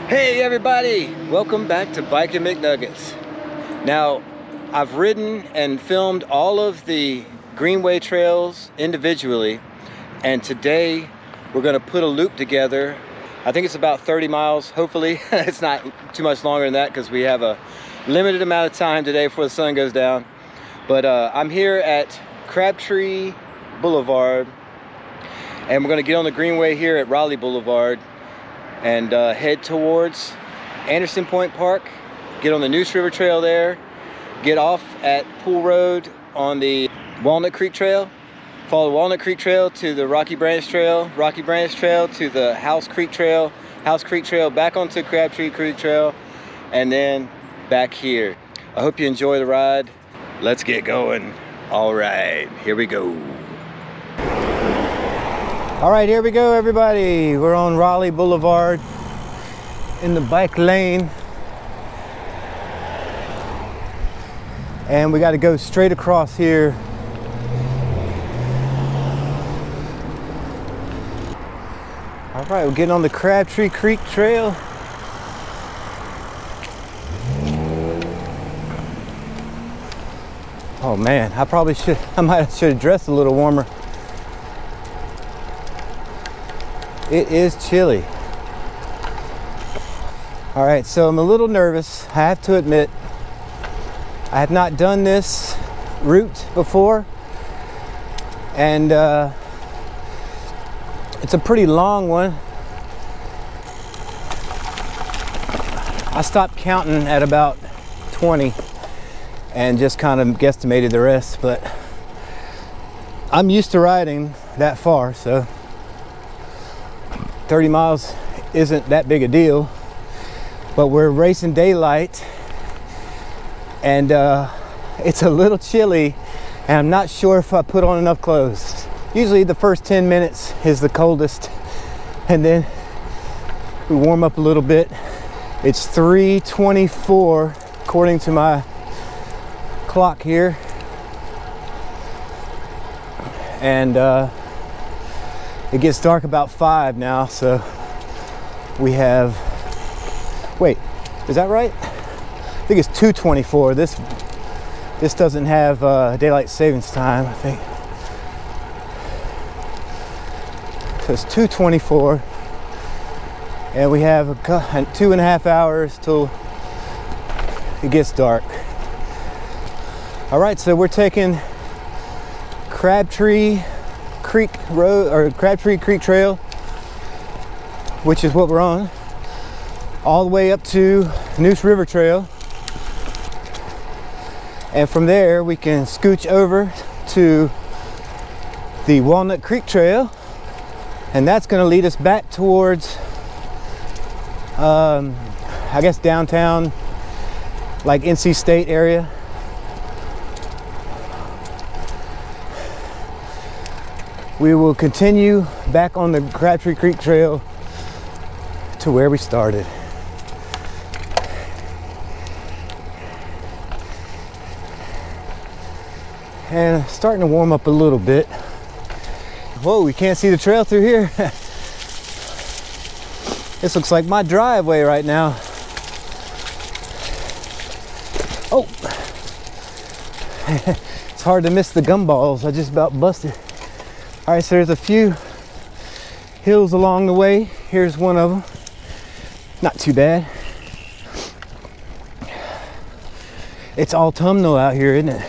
Hey everybody, welcome back to Bikin McNuggets. Now, I've ridden and filmed all of the Greenway trails individually, and today we're going to put a loop together. I think it's about 30 miles, hopefully. It's not too much longer than that because we have a limited amount of time today before the sun goes down. But I'm here at Crabtree Boulevard, and we're going to get on the Greenway here at Raleigh Boulevard and head towards Anderson Point Park, get on the Neuse River Trail there, get off at Pool Road on the Walnut Creek Trail, follow the Walnut Creek Trail to the Rocky Branch Trail to the House Creek Trail, back onto Crabtree Creek Trail, and then back here. I hope you enjoy the ride. Let's get going. All right, here we go. All right, here we go, everybody. We're on Raleigh Boulevard in the bike lane. And we got to go straight across here. All right, we're getting on the Crabtree Creek Trail. Oh man, I might have dressed a little warmer. It is chilly. All right, so I'm a little nervous, I have to admit. I have not done this route before, and it's a pretty long one. I stopped counting at about 20 and just kind of guesstimated the rest, but I'm used to riding that far, so 30 miles isn't that big a deal. But we're racing daylight, and it's a little chilly, and I'm not sure if I put on enough clothes. Usually the first 10 minutes is the coldest, and then we warm up a little bit. It's 3:24 according to my clock here, and it gets dark about 5 now, so we have, wait, is that right? I think it's 2:24. This doesn't have daylight savings time, I think. So it's 2:24, and we have 2.5 hours till it gets dark. All right, so we're taking Crabtree Creek Road, or Crabtree Creek Trail, which is what we're on, all the way up to Neuse River Trail, and from there we can scooch over to the Walnut Creek Trail, and that's going to lead us back towards I guess downtown, like NC State area. We will continue back on the Crabtree Creek Trail to where we started. And starting to warm up a little bit. Whoa, we can't see the trail through here. This looks like my driveway right now. Oh, it's hard to miss the gumballs. I just about busted. All right, so there's a few hills along the way. Here's one of them. Not too bad. It's autumnal out here, isn't it?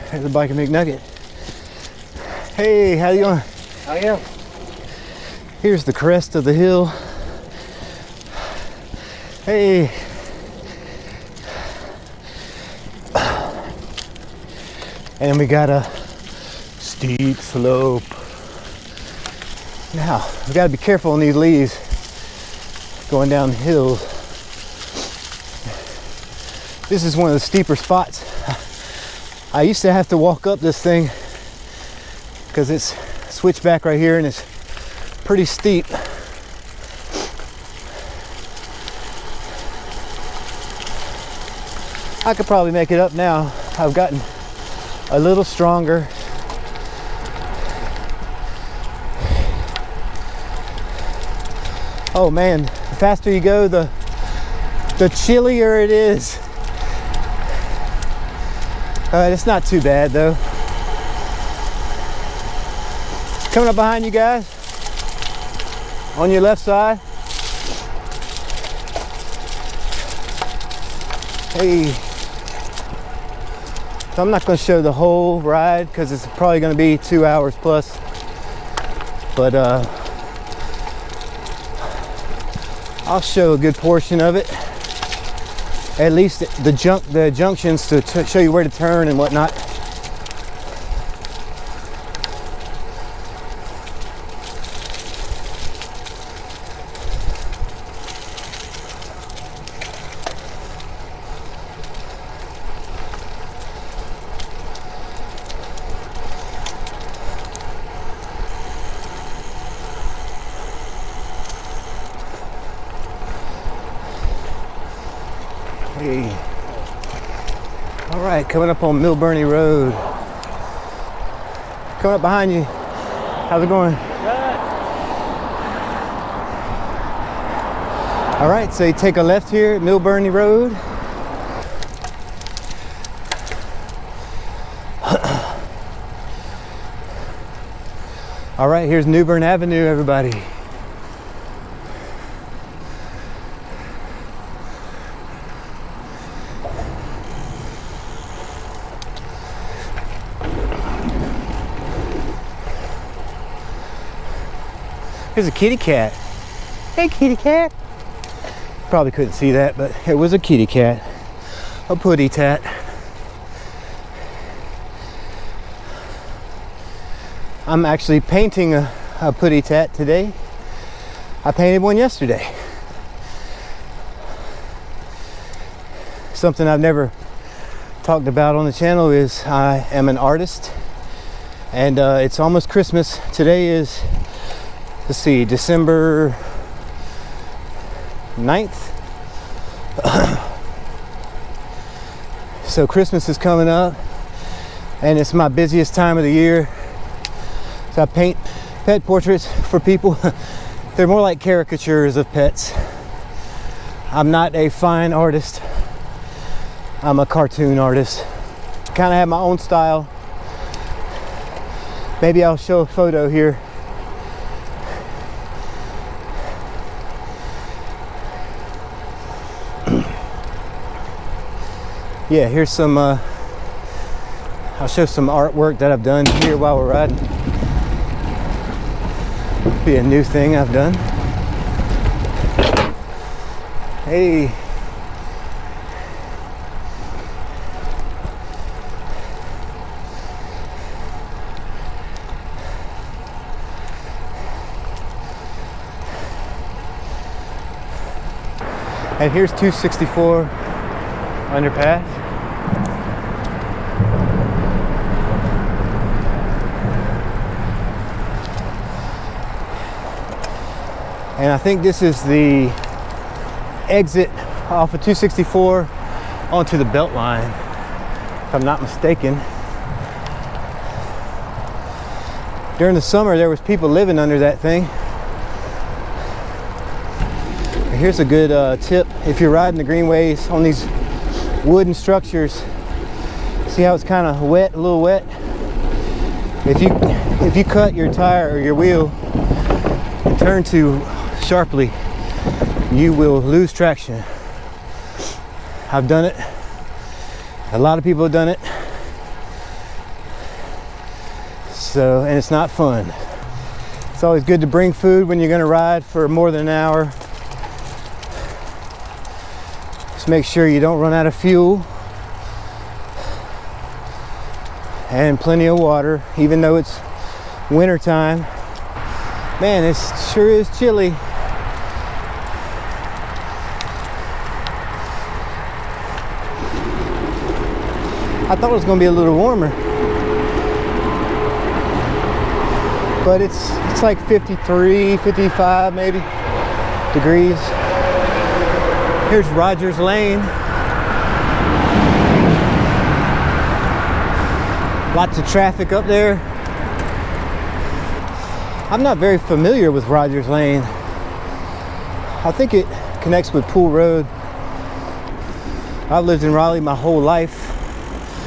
There's a Bikin McNugget. Hey, how you doing? How are you? Here's the crest of the hill. Hey. And we got a steep slope. Now, we gotta be careful on these leaves going down the hills. This is one of the steeper spots. I used to have to walk up this thing because it's switchback right here and it's pretty steep. I could probably make it up now. I've gotten a little stronger. Oh man, the faster you go, the chillier it is. It's not too bad though. Coming up behind you guys, on your left side. Hey. So I'm not going to show the whole ride because it's probably going to be 2 hours plus. But I'll show a good portion of it. At least the junctions to show you where to turn and whatnot. Hey. All right, coming up on Milburnie Road. Coming up behind you. How's it going? Good. All right, so you take a left here at Milburnie Road. All right, here's Newbern Avenue, everybody. Here's a kitty cat. Hey, kitty cat. Probably couldn't see that, but it was a kitty cat. A putty tat. I'm actually painting a putty tat today. I painted one yesterday. Something I've never talked about on the channel is I am an artist, and it's almost Christmas. Today is, let's see, December 9th. So Christmas is coming up and it's my busiest time of the year. So I paint pet portraits for people. They're more like caricatures of pets. I'm not a fine artist. I'm a cartoon artist. Kind of have my own style. Maybe I'll show a photo here. Yeah, here's some, I'll show some artwork that I've done here while we're riding. Be a new thing I've done. Hey. And here's 264 underpass. And I think this is the exit off of 264 onto the Beltline, if I'm not mistaken. During the summer, there was people living under that thing. Here's a good tip. If you're riding the greenways on these wooden structures, see how it's kind of wet, a little wet? If you cut your tire or your wheel and turn too sharply, you will lose traction. I've done it. A lot of people have done it. So, and it's not fun. It's always good to bring food when you're going to ride for more than an hour. Just make sure you don't run out of fuel. And plenty of water, even though it's winter time. Man, it sure is chilly. I thought it was going to be a little warmer, but it's like 53, 55 maybe degrees. Here's Rogers Lane. Lots of traffic up there. I'm not very familiar with Rogers Lane. I think it connects with Pool Road. I've lived in Raleigh my whole life.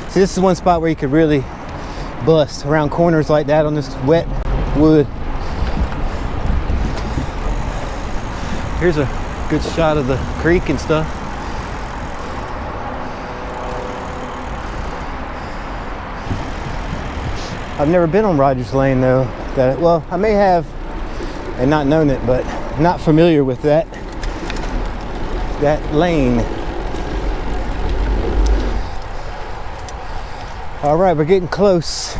See, this is one spot where you could really bust around corners like that on this wet wood. Here's a good shot of the creek and stuff. I've never been on Rogers Lane though. Well, I may have and not known it, but not familiar with that lane. All right, we're getting close.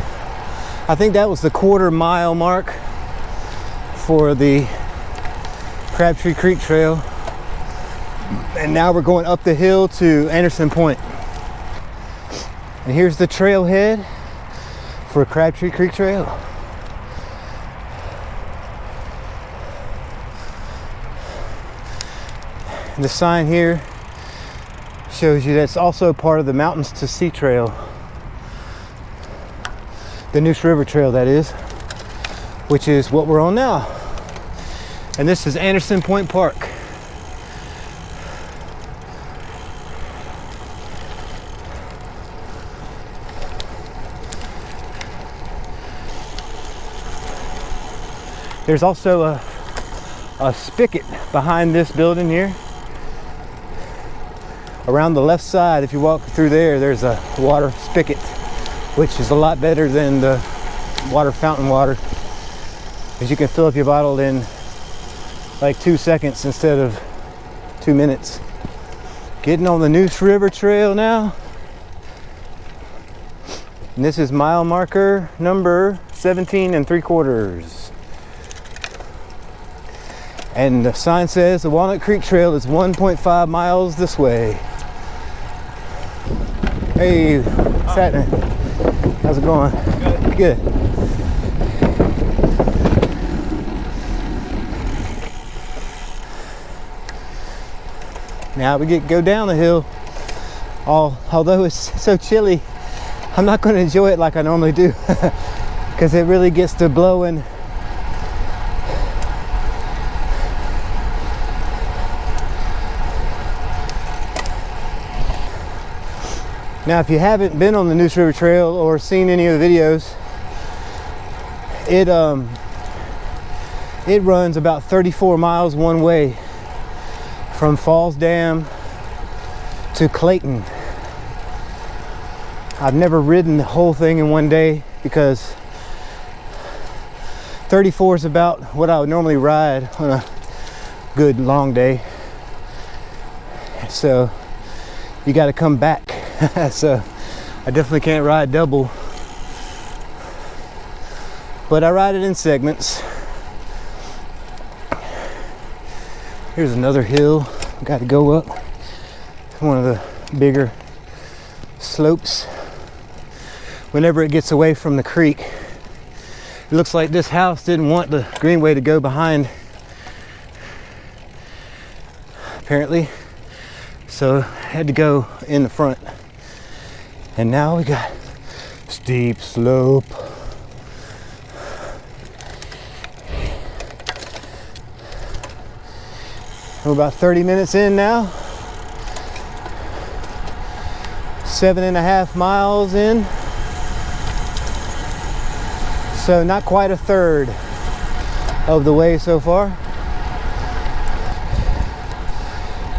I think that was the quarter-mile mark for the Crabtree Creek Trail. And now we're going up the hill to Anderson Point. And here's the trailhead for Crabtree Creek Trail. The sign here shows you that's also part of the Mountains to Sea Trail. The Neuse River Trail, that is, which is what we're on now. And this is Anderson Point Park. There's also a spigot behind this building here. Around the left side, if you walk through there, there's a water spigot, which is a lot better than the fountain water, because you can fill up your bottle in like 2 seconds instead of 2 minutes. Getting on the Neuse River Trail now. And this is mile marker number 17 3/4. And the sign says the Walnut Creek Trail is 1.5 miles this way. Hey, what's happening? How's it going? Good. Now we go down the hill. Although it's so chilly, I'm not going to enjoy it like I normally do, because it really gets to blowing. Now, if you haven't been on the Neuse River Trail or seen any of the videos, it runs about 34 miles one way from Falls Dam to Clayton. I've never ridden the whole thing in one day, because 34 is about what I would normally ride on a good long day. So you got to come back. So I definitely can't ride double, but I ride it in segments. Here's another hill. Got to go up one of the bigger slopes. Whenever it gets away from the creek, it looks like this house didn't want the greenway to go behind, apparently, so I had to go in the front. And now we got steep slope. We're about 30 minutes in now. 7.5 miles in. So not quite a third of the way so far.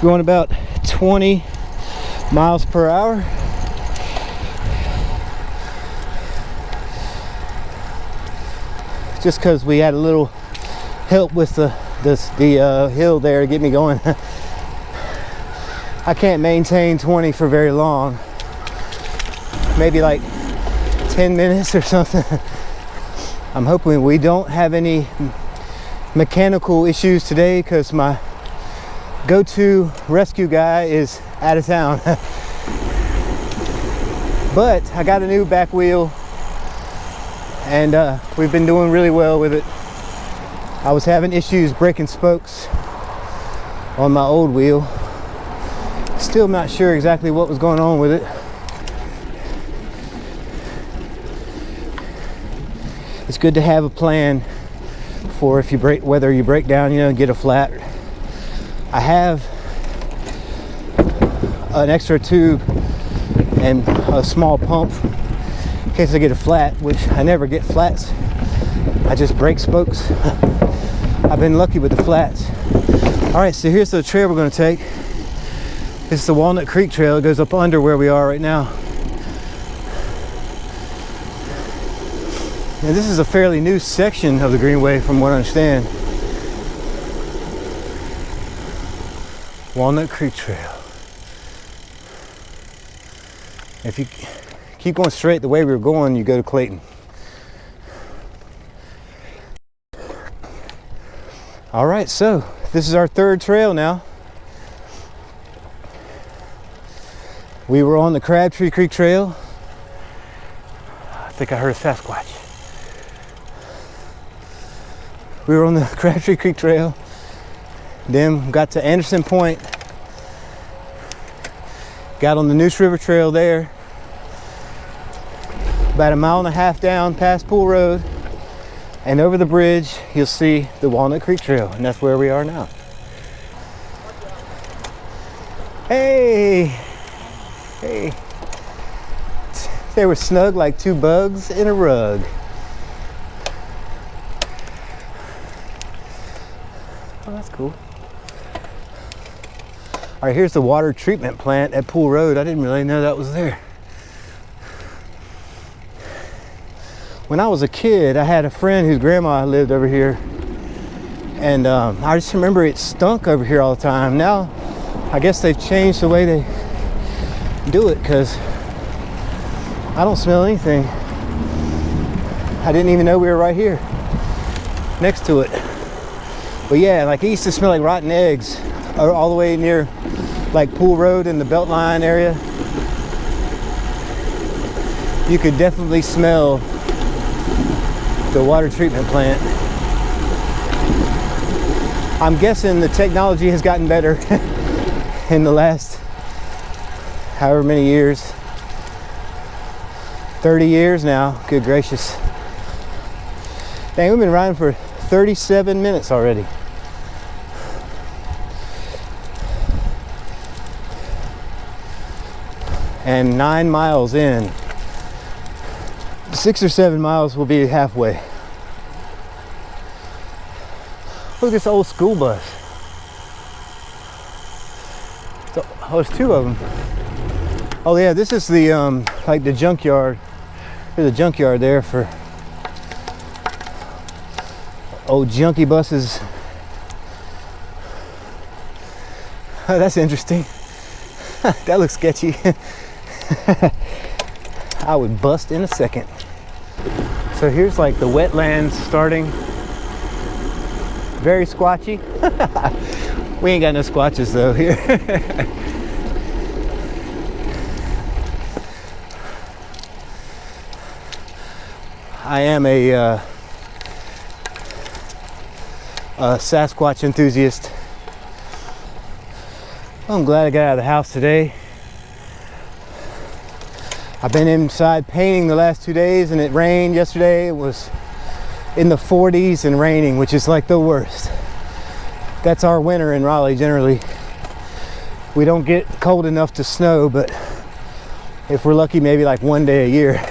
Going about 20 miles per hour. Just because we had a little help with the hill there to get me going. I can't maintain 20 for very long. Maybe like 10 minutes or something. I'm hoping we don't have any mechanical issues today, because my go-to rescue guy is out of town. But I got a new back wheel, and we've been doing really well with it. I was having issues breaking spokes on my old wheel. Still not sure exactly what was going on with it. It's good to have a plan for if you break, whether you break down, get a flat I have an extra tube and a small pump in case I get a flat, which I never get flats. I just break spokes. I've been lucky with the flats. All right, so here's the trail we're going to take. This is the Walnut Creek Trail. It goes up under where we are right now. And this is a fairly new section of the Greenway from what I understand. Walnut Creek Trail. If you keep going straight the way we were going, you go to Clayton. All right, so this is our third trail now. We were on the Crabtree Creek Trail. I think I heard a Sasquatch. We were on the Crabtree Creek Trail, then got to Anderson Point, got on the Neuse River Trail there, about 1.5 miles down past Pool Road, and over the bridge you'll see the Walnut Creek Trail, and that's where we are now. Hey! Hey! They were snug like two bugs in a rug. Oh, that's cool. All right, here's the water treatment plant at Pool Road. I didn't really know that was there. When I was a kid, I had a friend whose grandma lived over here, and I just remember it stunk over here all the time. Now, I guess they've changed the way they do it, because I don't smell anything. I didn't even know we were right here next to it. But yeah, like it used to smell like rotten eggs all the way near like Pool Road in the Beltline area. You could definitely smell the water treatment plant. I'm guessing the technology has gotten better in the last however many years. 30 years now, good gracious. Dang, we've been riding for 37 minutes already. And 9 miles in. 6 or 7 miles will be halfway. Look at this old school bus. Oh, there's two of them. Oh yeah, this is the like the junkyard. There's a junkyard there for old junky buses. Oh, that's interesting. That looks sketchy. I would bust in a second. So here's like the wetlands starting. Very squatchy. We ain't got no squatches though here. I am a Sasquatch enthusiast. Well, I'm glad I got out of the house today. I've been inside painting the last 2 days, and it rained yesterday. It was in the 40s and raining, which is like the worst. That's our winter in Raleigh generally. We don't get cold enough to snow, but if we're lucky, maybe like one day a year.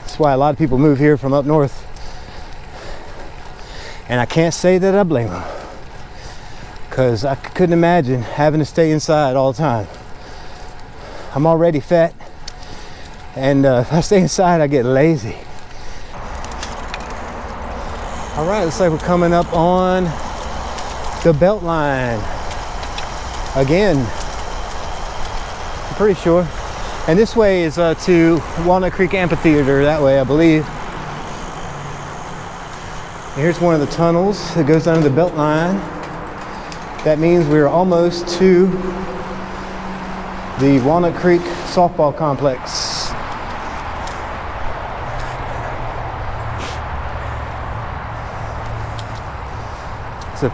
That's why a lot of people move here from up north. And I can't say that I blame them, because I couldn't imagine having to stay inside all the time. I'm already fat, and if I stay inside, I get lazy. All right, looks like we're coming up on the Beltline again. I'm pretty sure. And this way is to Walnut Creek Amphitheater, that way, I believe. Here's one of the tunnels that goes under the Beltline. That means we're almost to the Walnut Creek softball complex. It's a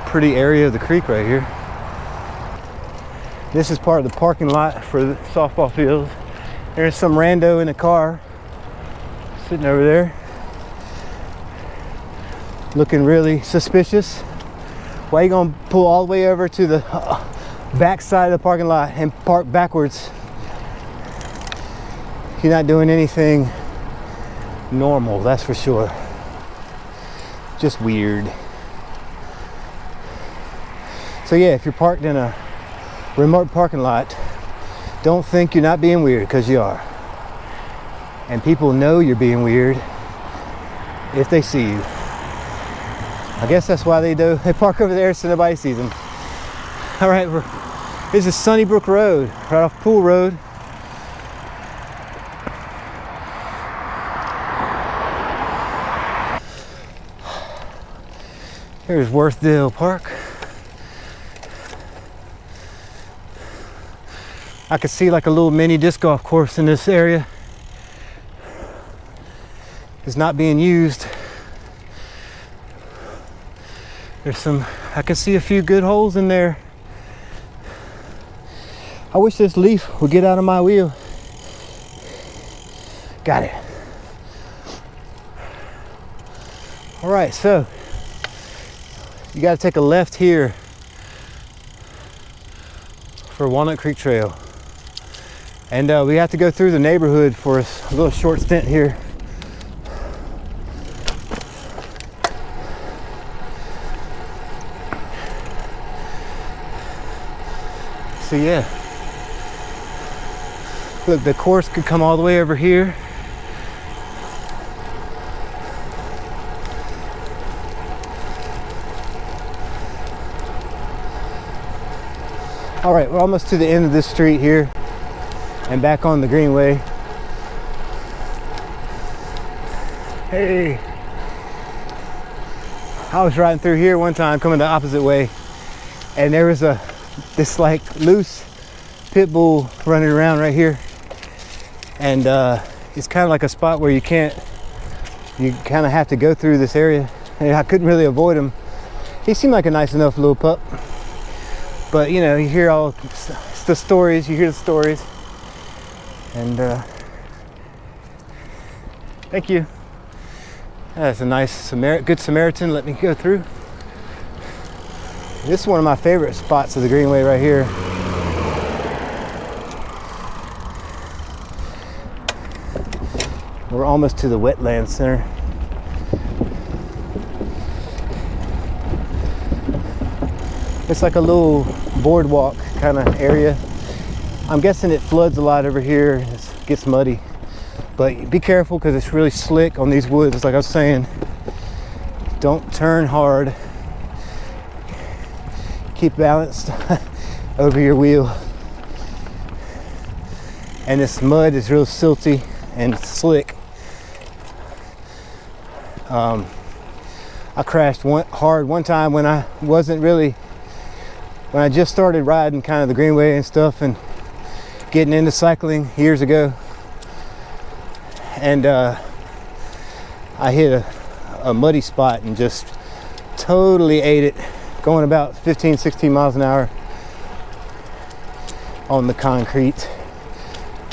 pretty area of the creek right here. This is part of the parking lot for the softball field. There's some rando in a car sitting over there, looking really suspicious. Why are you gonna pull all the way over to the back side of the parking lot and park backwards? You're not doing anything normal, that's for sure. Just weird. So yeah, if you're parked in a remote parking lot, don't think you're not being weird, because you are. And people know you're being weird if they see you. I guess that's why they park over there so nobody sees them. All right, this is Sunnybrook Road, right off Pool Road. Here's Worthdale Park. I could see like a little mini disc golf course in this area. It's not being used. I can see a few good holes in there. I wish this leaf would get out of my wheel. Got it. All right, so you got to take a left here for Walnut Creek Trail. And we have to go through the neighborhood for a little short stint here. So yeah, look, the course could come all the way over here. All right, we're almost to the end of this street here and back on the Greenway. Hey, I was riding through here one time coming the opposite way, and there was this like loose pit bull running around right here, and it's kind of like a spot where you kind of have to go through this area, and I couldn't really avoid him. He seemed like a nice enough little pup, but you know, you hear all the stories, and thank you. That's a nice good Samaritan. Let me go through. This is one of my favorite spots of the Greenway right here. We're almost to the Wetlands Center. It's like a little boardwalk kind of area. I'm guessing it floods a lot over here. It gets muddy. But be careful, because it's really slick on these woods. It's like I was saying, don't turn hard. Keep balanced over your wheel. And this mud is real silty and slick. I crashed hard one time when I just started riding kind of the Greenway and stuff and getting into cycling years ago. And I hit a muddy spot and just totally ate it, going about 15-16 miles an hour on the concrete,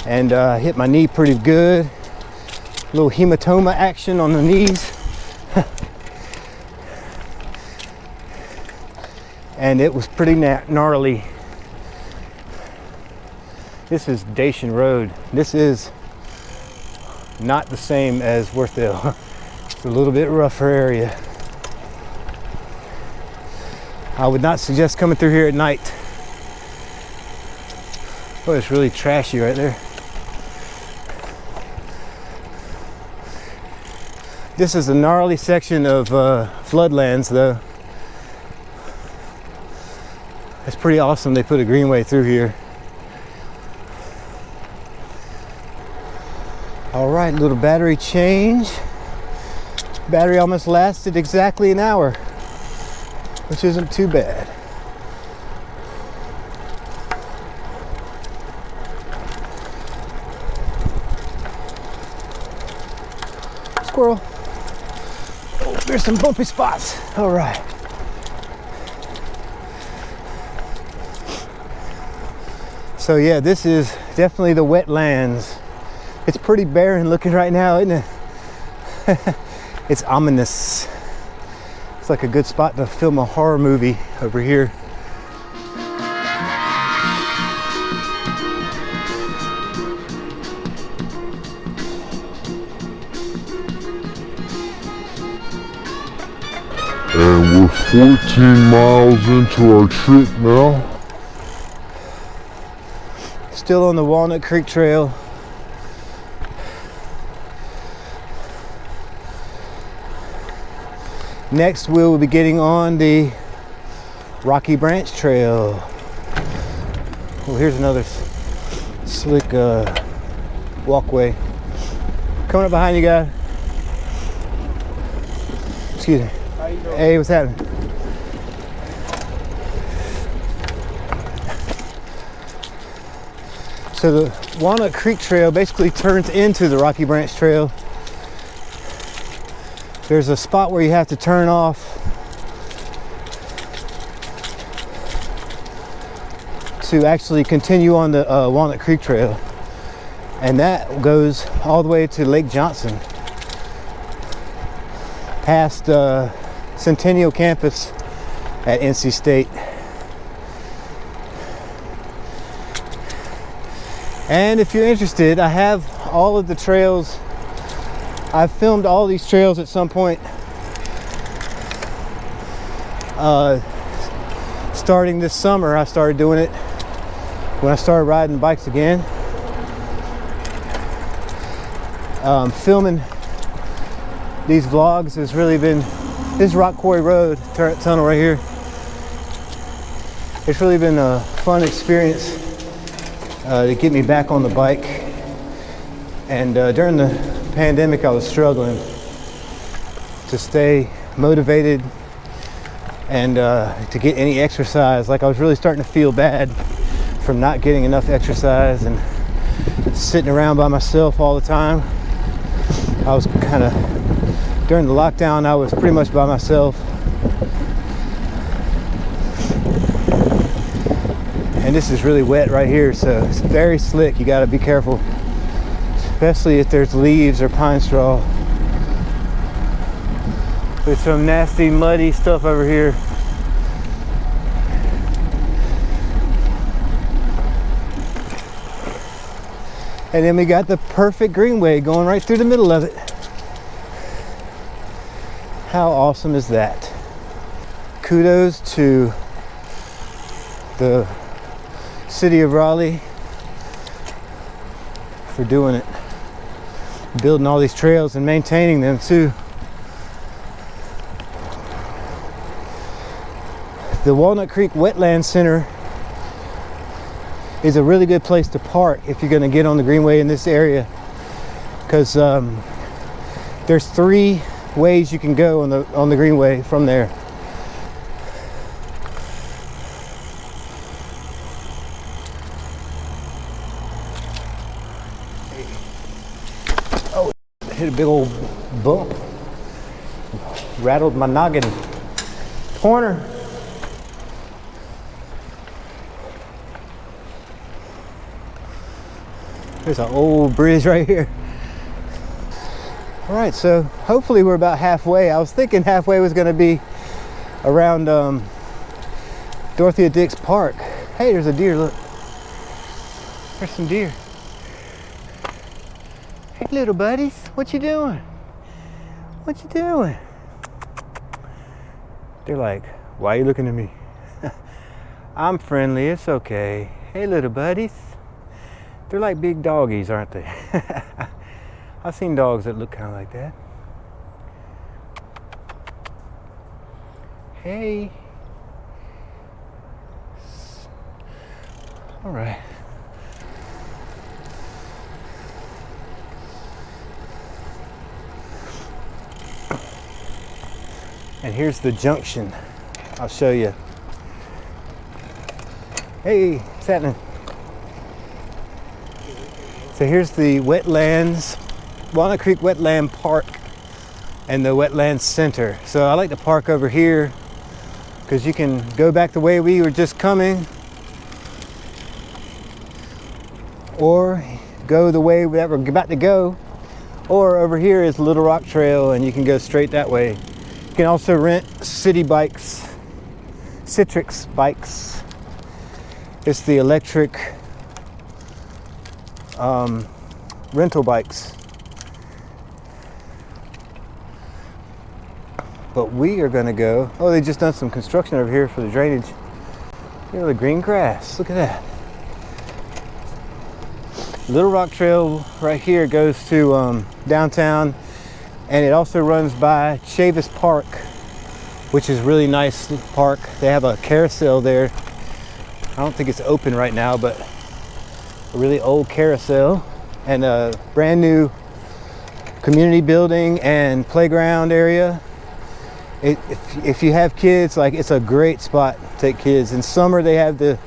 and hit my knee pretty good. A little hematoma action on the knees. And it was pretty gnarly. This is Dacian Road. This is not the same as Worthdale. It's a little bit rougher area. I would not suggest coming through here at night. Oh, it's really trashy right there. This is a gnarly section of floodlands, though. It's pretty awesome they put a greenway through here. All right, little battery change. Battery almost lasted exactly an hour, which isn't too bad. Squirrel. Oh, there's some bumpy spots. All right. So yeah, this is definitely the Wetlands. It's pretty barren looking right now, isn't it? It's ominous. It's like a good spot to film a horror movie over here. And we're 14 miles into our trip now. Still on the Walnut Creek Trail. Next we'll be getting on the Rocky Branch Trail. Well, here's another slick walkway. Coming up behind you guys. Excuse me. How you doing? Hey, what's happening? So the Walnut Creek Trail basically turns into the Rocky Branch Trail. There's a spot where you have to turn off to actually continue on the Walnut Creek Trail, and that goes all the way to Lake Johnson, past Centennial Campus at NC State. And if you're interested, I have all of the trails. I've filmed all these trails at some point. Starting this summer, I started doing it when I started riding bikes again. Filming these vlogs has really been, this is Rock Quarry Road tunnel right here. It's really been a fun experience to get me back on the bike. And during the pandemic, I was struggling to stay motivated and to get any exercise. Like, I was really starting to feel bad from not getting enough exercise and sitting around by myself all the time. I was kind of, during the lockdown, I was pretty much by myself. And this is really wet right here, so it's very slick. You got to be careful, especially if there's leaves or pine straw. There's some nasty muddy stuff over here. And then we got the perfect greenway going right through the middle of it. How awesome is that? Kudos to the city of Raleigh for doing it, building all these trails and maintaining them too. The Walnut Creek Wetlands Center is a really good place to park if you're going to get on the greenway in this area, because there's 3 ways you can go on the greenway from there. Oh, hit a big old bump. Rattled my noggin. Corner. There's an old bridge right here. All right, so hopefully we're about halfway. I was thinking halfway was going to be around Dorothea Dix Park. Hey, there's a deer, look. There's some deer. Hey, little buddies, what you doing? What you doing? They're like, why are you looking at me? I'm friendly, it's okay. Hey, little buddies. They're like big doggies, aren't they? I've seen dogs that look kind of like that. Hey. All right. And here's the junction. I'll show you. Hey, what's happening? So here's the Wetlands, Walnut Creek Wetland Park and the Wetlands Center. So I like to park over here because you can go back the way we were just coming, or go the way that we're about to go, or over here is Little Rock Trail and you can go straight that way You can also rent city bikes, Citrix bikes. It's the electric rental bikes. But we are gonna go, oh, they just done some construction over here for the drainage. You know, the green grass, look at that. Little Rock Trail right here goes to downtown, and it also runs by Chavis Park, which is really nice park. They have a carousel there. I don't think it's open right now, but a really old carousel and a brand new community building and playground area. If you have kids, like, it's a great spot to take kids. In summer they have the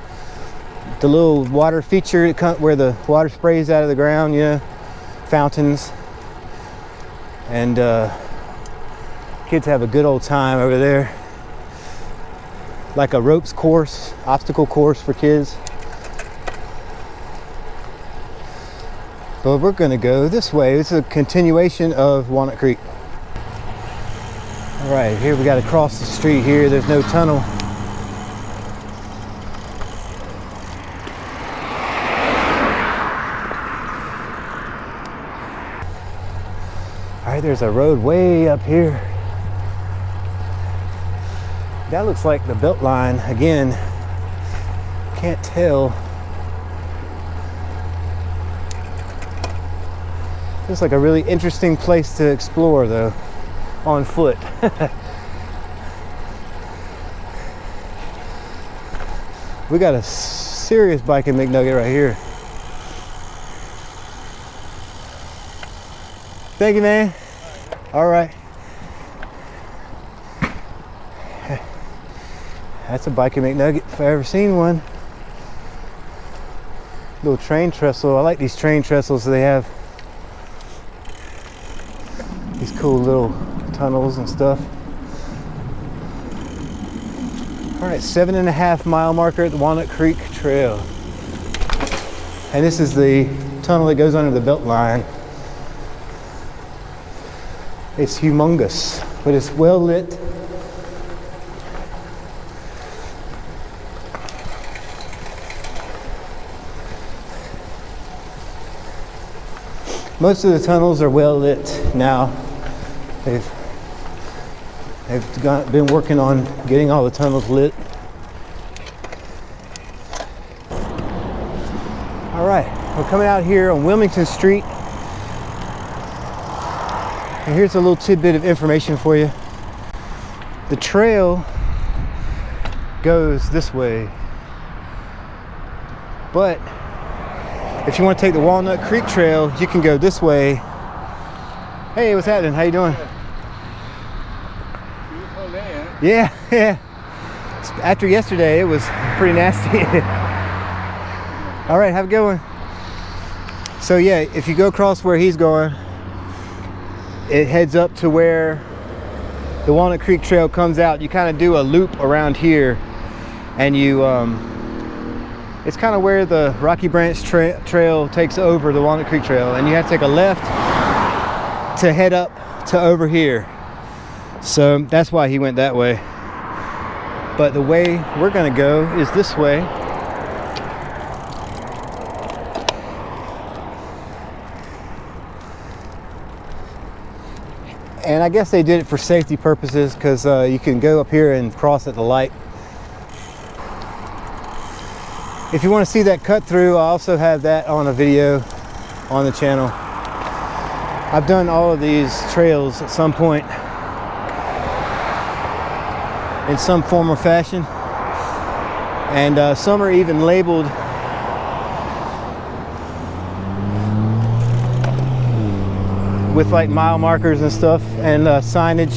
little water feature where the water sprays out of the ground, you know, fountains, and kids have a good old time over there. Like a ropes course, obstacle course for kids. But we're gonna go this way. This is a continuation of Walnut Creek. All right, here we got to cross the street here. There's no tunnel. All right, there's a road way up here. That looks like the belt line again. Can't tell. Looks like a really interesting place to explore though, on foot. We got a serious Bikin McNugget right here. Thank you, man. All right. That's a Bikin McNugget if I ever seen one. Little train trestle. I like these train trestles they have. These cool little tunnels and stuff. All right, 7.5 mile marker at the Walnut Creek Trail. And this is the tunnel that goes under the belt line. It's humongous, but it's well lit. Most of the tunnels are well lit now. They've been working on getting all the tunnels lit. All right, we're coming out here on Wilmington Street. And here's a little tidbit of information for you. The trail goes this way, but if you want to take the Walnut Creek Trail, you can go this way. Hey, what's happening? How you doing? Beautiful day, huh? Yeah. After yesterday, it was pretty nasty. All right, have a good one. So yeah, if you go across where he's going, it heads up to where the Walnut Creek Trail comes out. You kind of do a loop around here, and you it's kind of where the Rocky Branch Trail takes over the Walnut Creek Trail, and you have to take a left to head up to over here. So that's why he went that way. But the way we're gonna go is this way. And I guess they did it for safety purposes, because you can go up here and cross at the light. If you want to see that cut through, I also have that on a video on the channel. I've done all of these trails at some point in some form or fashion, and some are even labeled with like mile markers and stuff, and signage.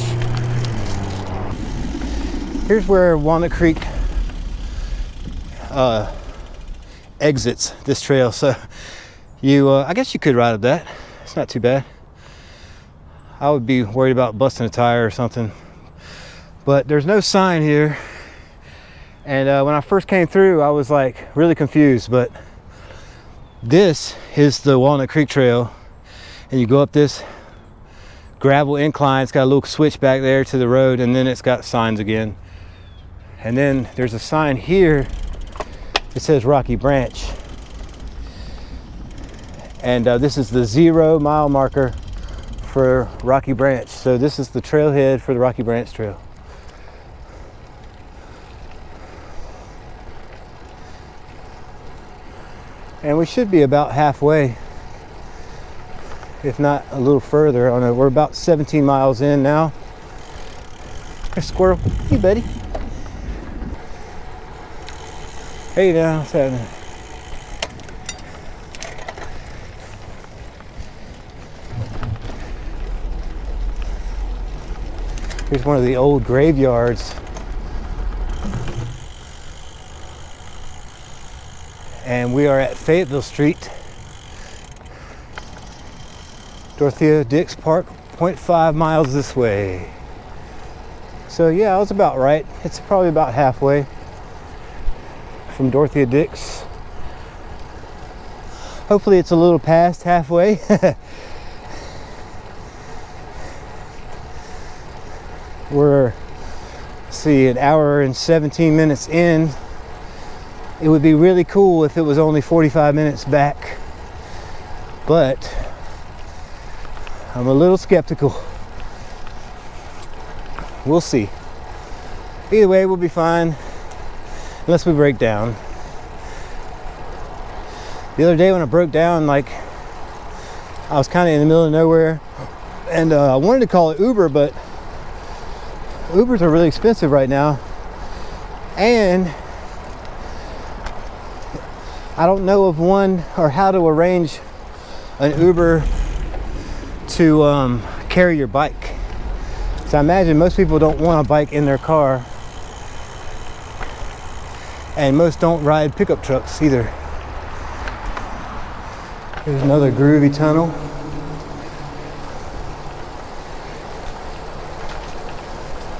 Here's where Walnut Creek exits this trail. So you I guess you could ride up that. It's not too bad. I would be worried about busting a tire or something, but there's no sign here. And when I first came through, I was like really confused, but this is the Walnut Creek Trail, and you go up this gravel incline. It's got a little switch back there to the road, and then it's got signs again. And then there's a sign here that says Rocky Branch. And this is the 0 mile marker for Rocky Branch. So this is the trailhead for the Rocky Branch Trail. And we should be about halfway, if not a little further. I don't know, we're about 17 miles in now. There's a squirrel. Hey, buddy. Hey now, what's happening? Here's one of the old graveyards. And we are at Fayetteville Street. Dorothea Dix Park, 0.5 miles this way. So yeah, I was about right. It's probably about halfway from Dorothea Dix. Hopefully it's a little past halfway. We're, let's see, an hour and 17 minutes in. It would be really cool if it was only 45 minutes back, but I'm a little skeptical. We'll see. Either way, we'll be fine unless we break down. The other day when I broke down, like, I was kind of in the middle of nowhere, and I wanted to call it Uber, but Ubers are really expensive right now, and I don't know of one or how to arrange an Uber to carry your bike. So I imagine most people don't want a bike in their car, and most don't ride pickup trucks either. There's another groovy tunnel.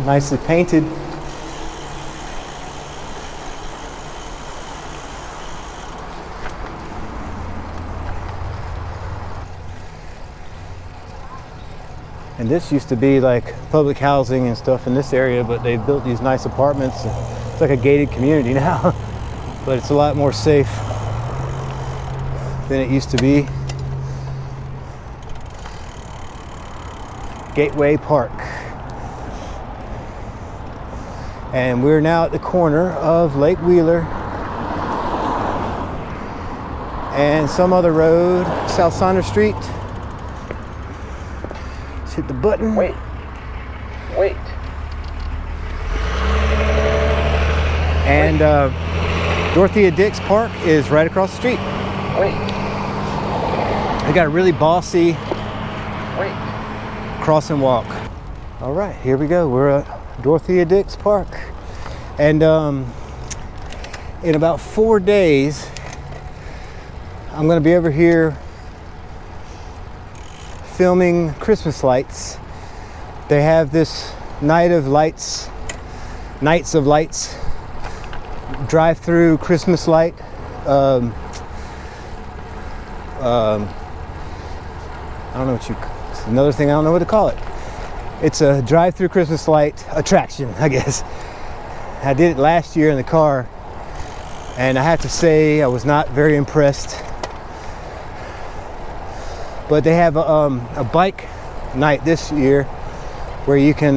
Nicely painted. And this used to be like public housing and stuff in this area, but they built these nice apartments. It's like a gated community now, but it's a lot more safe than it used to be. Gateway Park. And we're now at the corner of Lake Wheeler and some other road, South Saunders Street. Let's hit the button. Wait. And Dorothea Dix Park is right across the street. Wait. They got a really bossy Wait. cross and walk. All right, here we go. We're at Dorothea Dix Park. And in about 4 days, I'm gonna be over here filming Christmas lights. They have this Nights of Lights drive-through Christmas light. I don't know it's another thing I don't know what to call it. It's a drive-through Christmas light attraction, I guess. I did it last year in the car, and I have to say I was not very impressed. But they have a bike night this year where you can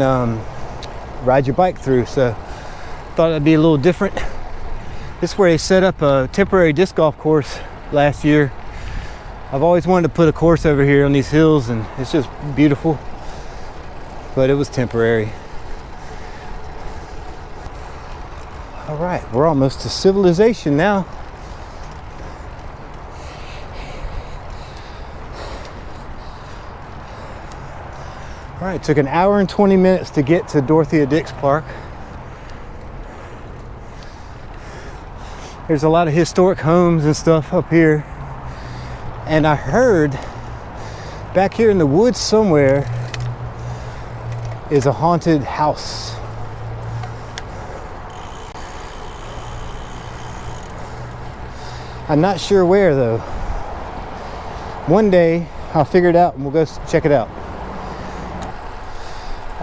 ride your bike through, so thought it'd be a little different. This is where they set up a temporary disc golf course last year. I've always wanted to put a course over here on these hills, and it's just beautiful, but it was temporary. All right, we're almost to civilization now. All right, it took an hour and 20 minutes to get to Dorothea Dix Park. There's a lot of historic homes and stuff up here. And I heard back here in the woods somewhere is a haunted house. I'm not sure where though. One day I'll figure it out and we'll go check it out.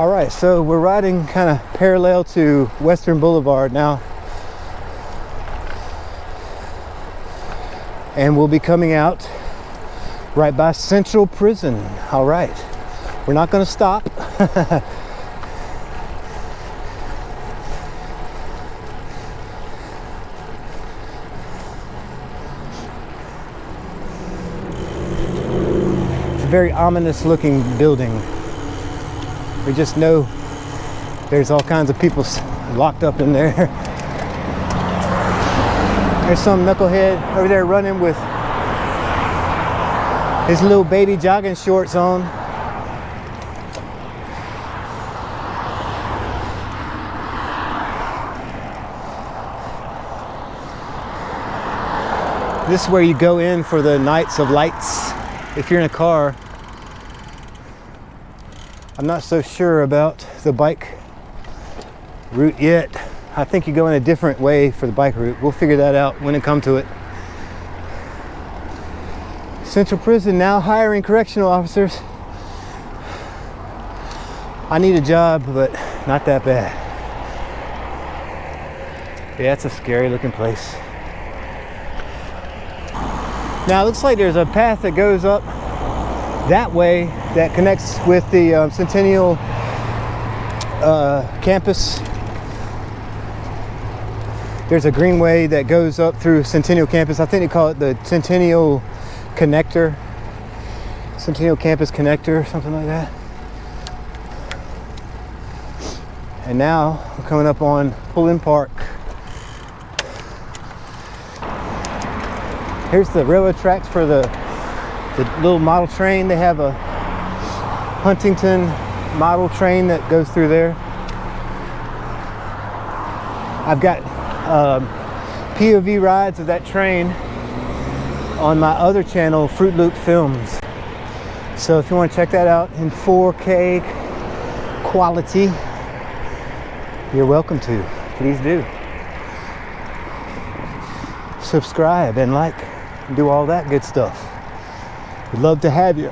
All right, so we're riding kind of parallel to Western Boulevard now. And we'll be coming out right by Central Prison. All right, we're not going to stop. It's a very ominous looking building. We just know there's all kinds of people locked up in there. There's some knucklehead over there running with his little baby jogging shorts on. This is where you go in for the nights of lights. If you're in a car, I'm not so sure about the bike route yet. I think you go in a different way for the bike route. We'll figure that out when it comes to it. Central Prison now hiring correctional officers. I need a job, but not that bad. Yeah, it's a scary looking place. Now it looks like there's a path that goes up that way that connects with the Centennial campus. There's a greenway that goes up through Centennial campus. I think they call it the Centennial Connector, Centennial Campus Connector, something like that. And now we're coming up on Pullin Park. Here's the railroad tracks for the little model train. They have a Huntington model train that goes through there. I've got POV rides of that train on my other channel, Fruit Loop Films. So if you want to check that out in 4K quality, you're welcome to. Please do. Subscribe and like and do all that good stuff. We'd love to have you.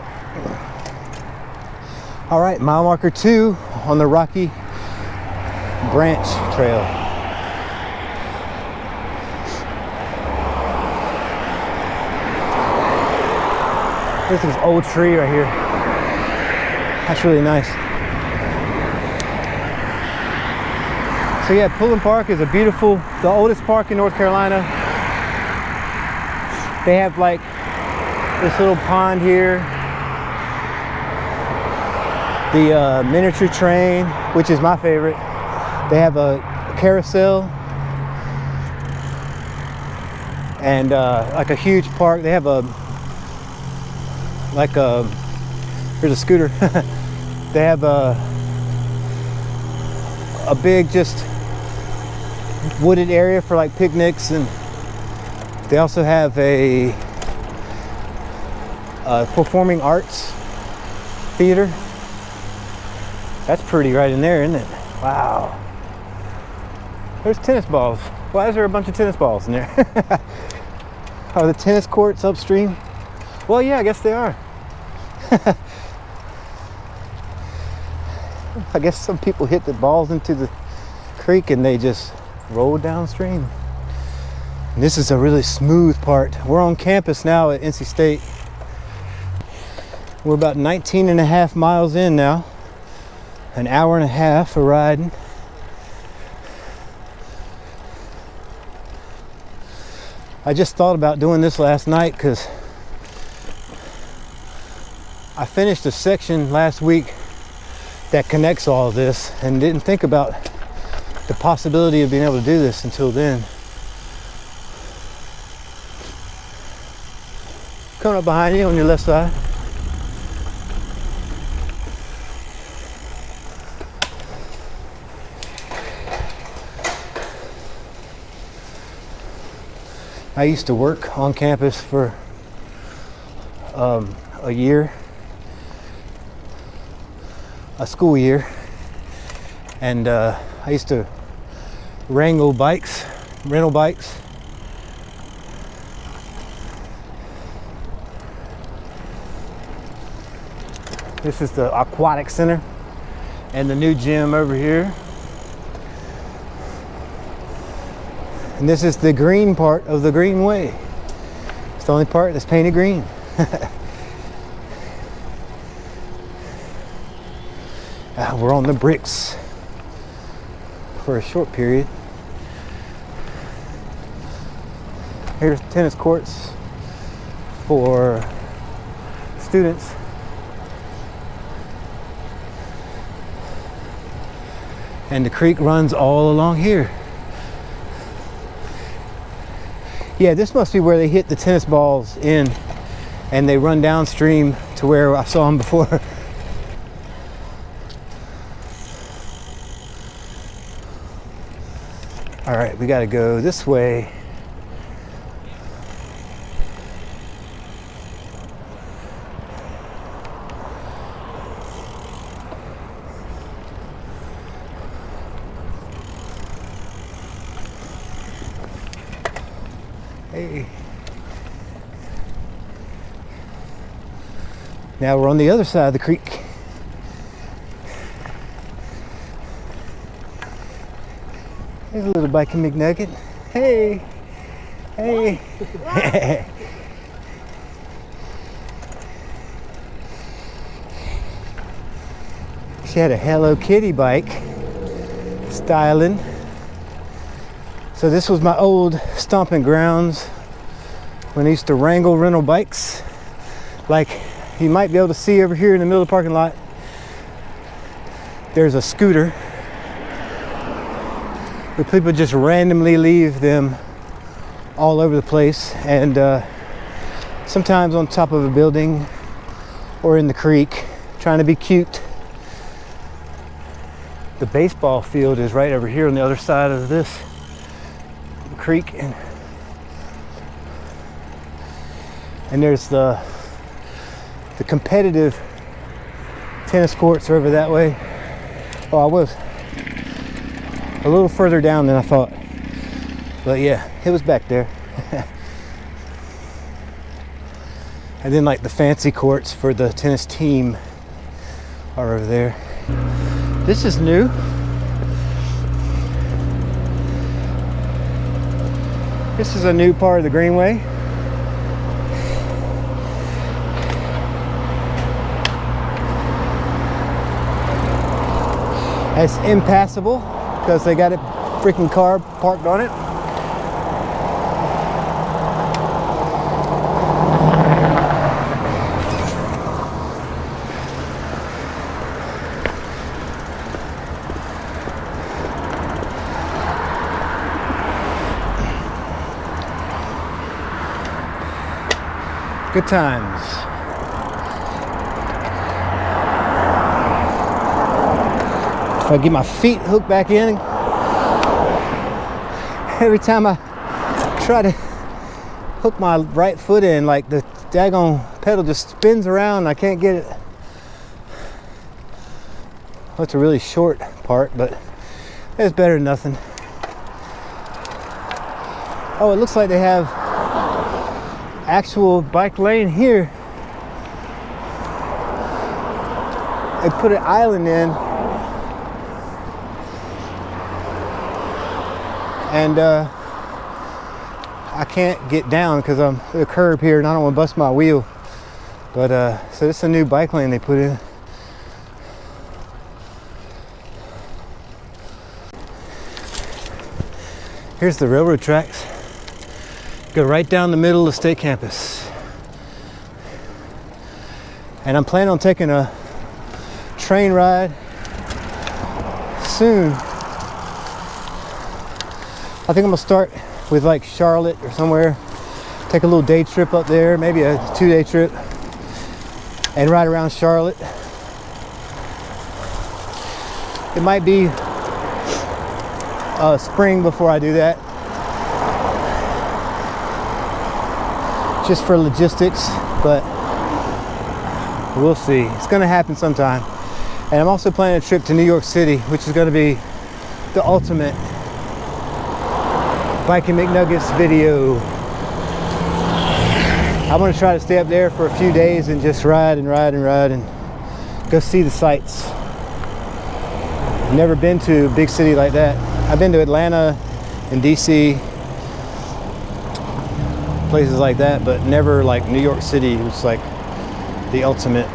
All right, mile marker 2 on the Rocky Branch Trail. There's this old tree right here. That's really nice. So yeah, Pullin Park is a beautiful, the oldest park in North Carolina. They have like this little pond here. The miniature train, which is my favorite. They have a carousel and like a huge park. They have here's a scooter. They have a big just wooded area for like picnics, and they also have a performing arts theater. That's pretty right in there, isn't it? Wow. There's tennis balls. Why is there a bunch of tennis balls in there? Are the tennis courts upstream? Well, yeah, I guess they are. I guess some people hit the balls into the creek and they just roll downstream. And this is a really smooth part. We're on campus now at NC State. We're about 19 and a half miles in now. An hour and a half of riding. I just thought about doing this last night because I finished a section last week that connects all of this and didn't think about the possibility of being able to do this until then. Coming up behind you on your left side. I used to work on campus for a year, a school year, and I used to wrangle bikes, rental bikes. This is the aquatic center. and the new gym over here. And this is the green part of the Greenway. It's the only part that's painted green. We're on the bricks for a short period. Here's tennis courts for students. And the creek runs all along here. Yeah, this must be where they hit the tennis balls in and they run downstream to where I saw them before. All right, we gotta go this way. Hey. Now we're on the other side of the creek. There's a little Bikin McNugget. Hey. Hey. She had a Hello Kitty bike. Styling. So this was my old stomping grounds when I used to wrangle rental bikes. Like you might be able to see over here in the middle of the parking lot, there's a scooter where people just randomly leave them all over the place, and sometimes on top of a building or in the creek, trying to be cute. The baseball field is right over here on the other side of this creek, and there's the competitive tennis courts are over that way. Oh, I was a little further down than I thought, but yeah, it was back there. And then like the fancy courts for the tennis team are over there. This is new. This is a new part of the Greenway. It's impassable because they got a freaking car parked on it. Good times. If I get my feet hooked back in, every time I try to hook my right foot in, like the daggone pedal just spins around and I can't get it. Well, it's a really short part, but it's better than nothing. Oh, it looks like they have actual bike lane here. They put an island in, and I can't get down because I'm at a curb here and I don't want to bust my wheel. But so this is a new bike lane they put in. Here's the railroad tracks. Go right down the middle of state campus. And I'm planning on taking a train ride soon. I think I'm gonna start with like Charlotte or somewhere, take a little day trip up there, maybe a 2-day trip, and ride around Charlotte. It might be spring before I do that, just for logistics, but we'll see. It's gonna happen sometime. And I'm also planning a trip to New York City, which is gonna be the ultimate Bikin McNuggets video. I'm gonna try to stay up there for a few days and just ride and go see the sights. Never been to a big city like that. I've been to Atlanta and DC, places like that, but never like New York City. It was like the ultimate.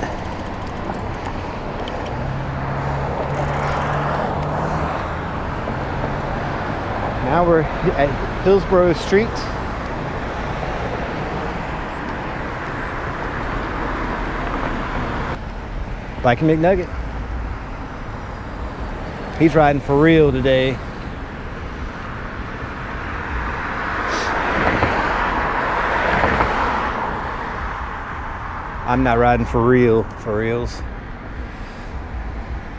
Now we're at Hillsborough Street. Bikin McNugget. He's riding for real today. I'm not riding for reals.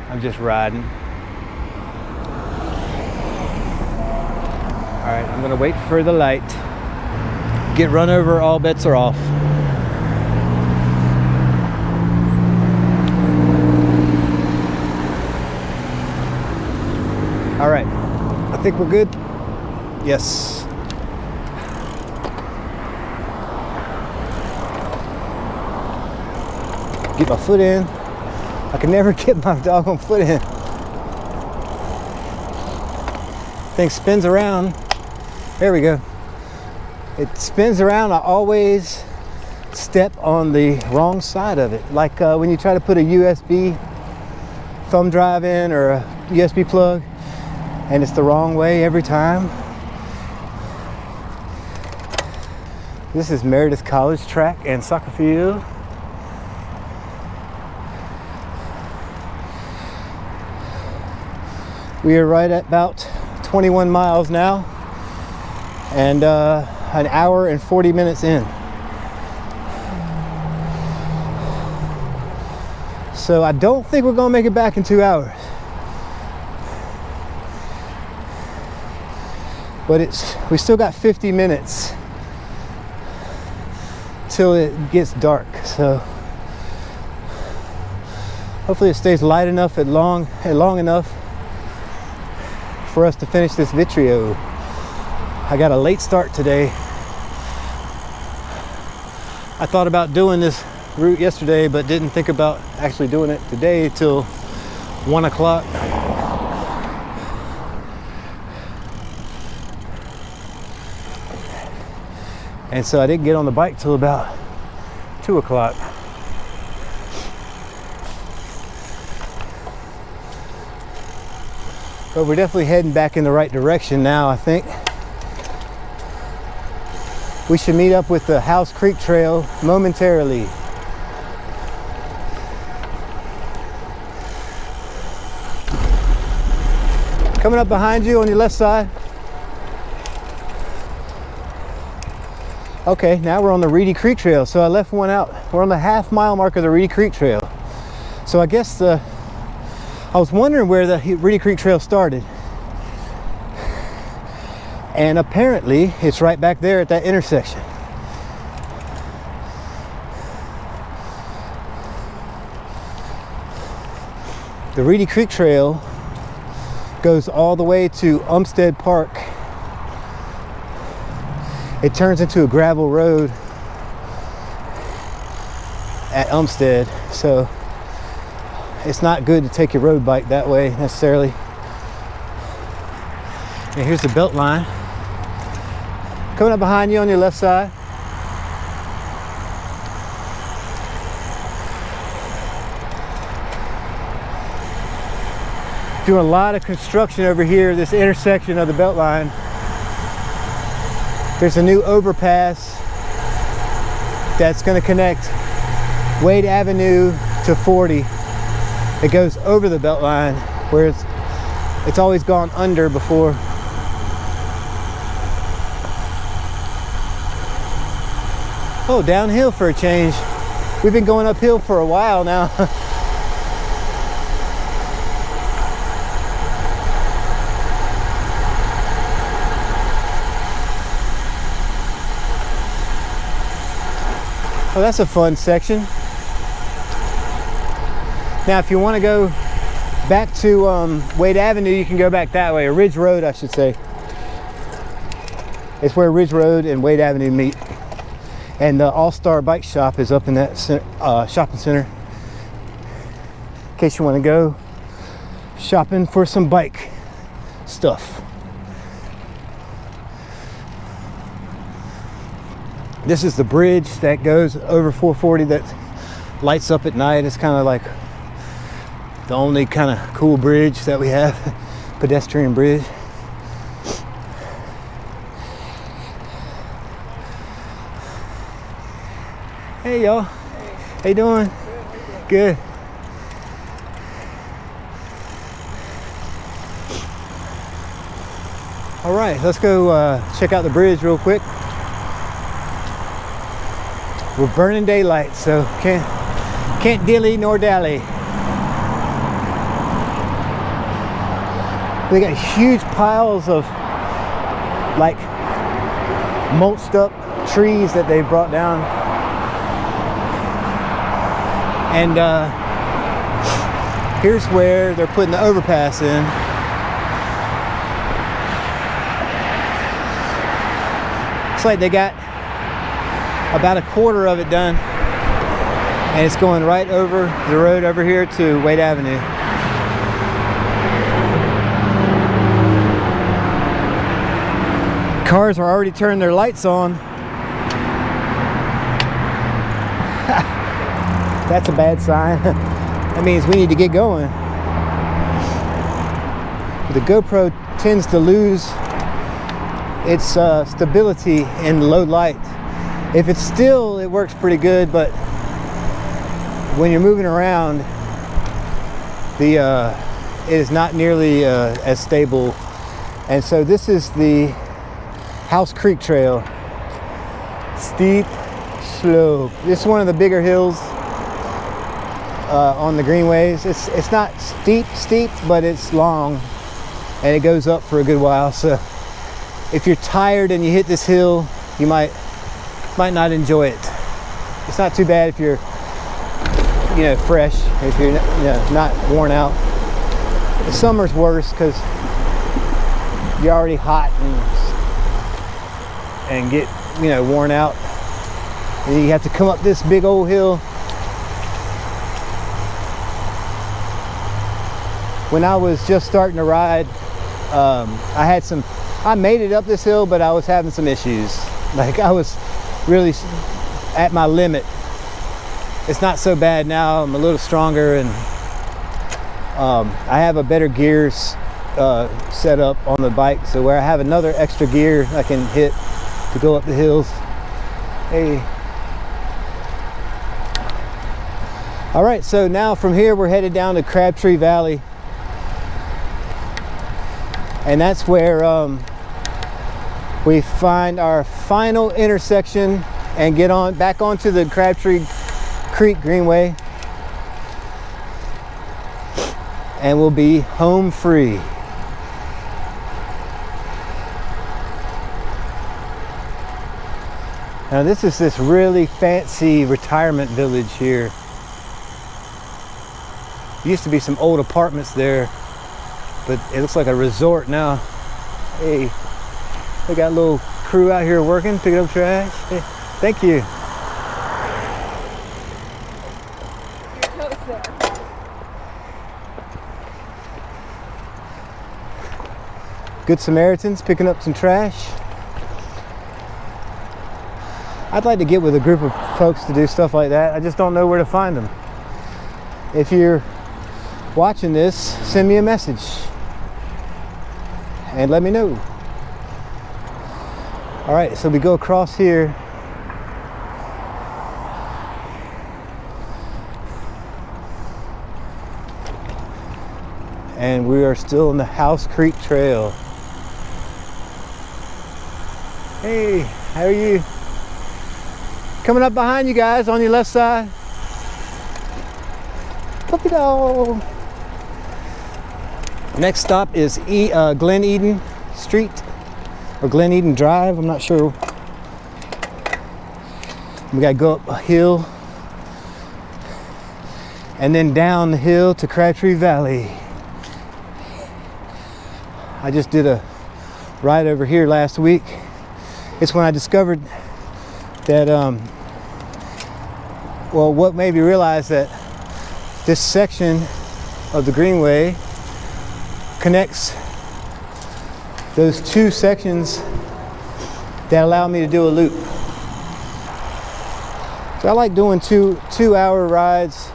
I'm just riding. All right, I'm gonna wait for the light. Get run over, all bets are off. All right, I think we're good. Yes. Get my foot in. I can never get my doggone foot in. Thing spins around. There we go. It spins around. I always step on the wrong side of it. Like when you try to put a USB thumb drive in or a USB plug, and it's the wrong way every time. This is Meredith College track and soccer field. We are right at about 21 miles now, and an hour and 40 minutes in. So I don't think we're gonna make it back in 2 hours. But we still got 50 minutes till it gets dark. So hopefully it stays light enough and long enough for us to finish this Vitrio. I got a late start today. I thought about doing this route yesterday, but didn't think about actually doing it today till 1 o'clock. And so I didn't get on the bike till about 2 o'clock. But we're definitely heading back in the right direction now, I think. We should meet up with the House Creek Trail momentarily. Coming up behind you on your left side. Okay, now we're on the Reedy Creek Trail. So I left one out. We're on the half-mile mark of the Reedy Creek Trail. So I guess I was wondering where the Reedy Creek Trail started. And apparently it's right back there at that intersection. The Reedy Creek Trail goes all the way to Umstead Park. It turns into a gravel road at Umstead, so it's not good to take your road bike that way necessarily. And here's the belt line. Coming up behind you on your left side. Doing a lot of construction over here, this intersection of the belt line. There's a new overpass that's going to connect Wade Avenue to 40. It goes over the belt line, where it's always gone under before. Oh, downhill for a change. We've been going uphill for a while now. Oh, that's a fun section. Now, if you want to go back to Wade Avenue, you can go back that way, or Ridge Road, I should say. It's where Ridge Road and Wade Avenue meet. And the All-Star Bike Shop is up in that shopping center. In case you want to go. shopping for some bike stuff. This is the bridge that goes over 440 that lights up at night. It's kind of like the only kind of cool bridge that we have, pedestrian bridge. Hey y'all, how you doing? Good. All right, let's go check out the bridge real quick. We're burning daylight, so can't dilly nor dally. They got huge piles of like mulched up trees that they brought down, and here's where they're putting the overpass in. Looks like they got about a quarter of it done, and it's going right over the road over here to Wade Avenue. Cars are already turning their lights on. That's a bad sign. That means we need to get going. The GoPro tends to lose its stability in low light. If it's still, it works pretty good, but when you're moving around, it is not nearly as stable. And so this is the House Creek Trail. Steep slope. This is one of the bigger hills on the greenways. It's not steep, but it's long, and it goes up for a good while. So if you're tired and you hit this hill, you might not enjoy it. It's not too bad if you're, fresh, if you're not worn out. The summer's worse because you're already hot and get worn out, and you have to come up this big old hill. When I was just starting to ride, I made it up this hill, but I was having some issues. Like, I was really at my limit. It's not so bad now. I'm a little stronger, and I have a better gears set up on the bike, so where I have another extra gear I can hit to go up the hills. Hey. All right, so now from here we're headed down to Crabtree Valley, and that's where we find our final intersection and get back onto the Crabtree Creek Greenway, and we'll be home free. Now this is this really fancy retirement village here. Used to be some old apartments there, but it looks like a resort now. Hey, they got a little crew out here working, picking up trash. Hey, thank you. Good Samaritans picking up some trash. I'd like to get with a group of folks to do stuff like that. I just don't know where to find them. If you're watching this, send me a message and let me know. All right, so we go across here. And we are still in the House Creek Trail. Hey, how are you? Coming up behind you guys on your left side. Puppy dog. Next stop is Glen Eden Street or Glen Eden Drive. I'm not sure. We gotta go up a hill and then down the hill to Crabtree Valley. I just did a ride over here last week. It's when I discovered that, well, what made me realize that this section of the Greenway connects those two sections that allow me to do a loop. So I like doing two-hour rides.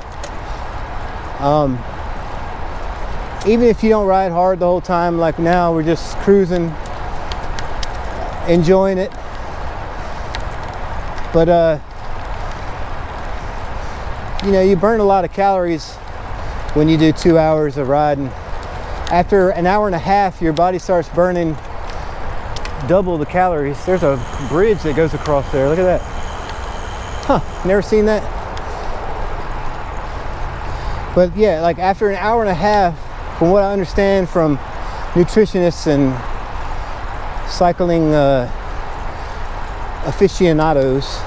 Even if you don't ride hard the whole time, like now we're just cruising, enjoying it. But you know, you burn a lot of calories when you do 2 hours of riding. After an hour and a half, your body starts burning double the calories. There's a bridge that goes across there. Look at that. Huh, never seen that. But yeah, like after an hour and a half, from what I understand from nutritionists and cycling aficionados,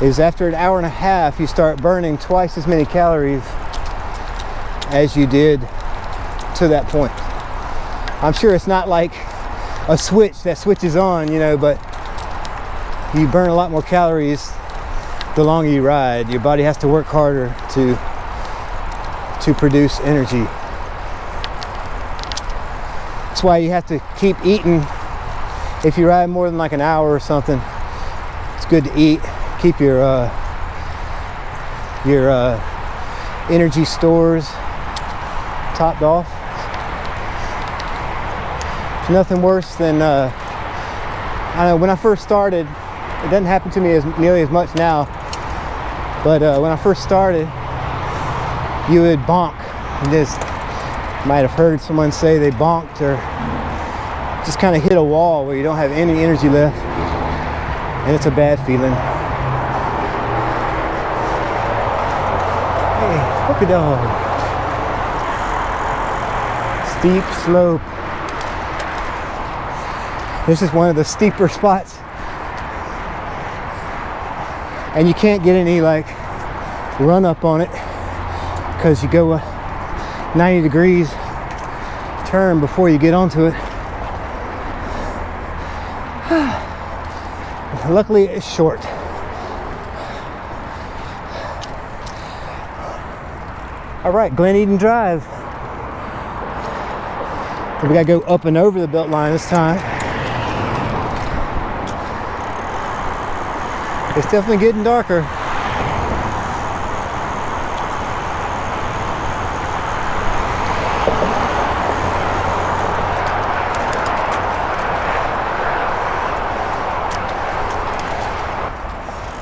is after an hour and a half you start burning twice as many calories as you did to that point. I'm sure it's not like a switch that switches on, you know, but you burn a lot more calories the longer you ride. Your body has to work harder to produce energy. That's why you have to keep eating. If you ride more than like an hour or something, it's good to eat. Keep your energy stores topped off. There's nothing worse than I know when I first started. It doesn't happen to me nearly as much now, but when I first started, you would bonk. You just might have heard someone say they bonked, or just kind of hit a wall where you don't have any energy left, and it's a bad feeling. Hey, puppy dog. Steep slope. This is one of the steeper spots, and you can't get any like run up on it because you go 90 degrees turn before you get onto it. Luckily it's short. All right, Glen Eden Drive. We gotta go up and over the belt line this time. It's definitely getting darker.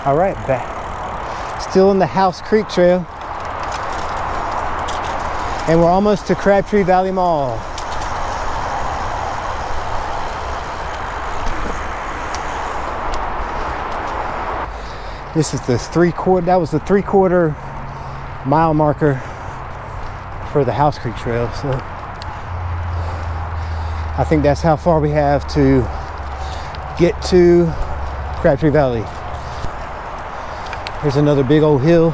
All right, back. Still in the House Creek Trail. And we're almost to Crabtree Valley Mall. This is the that was the 3/4 mile marker for the House Creek Trail. So I think that's how far we have to get to Crabtree Valley. Here's another big old hill.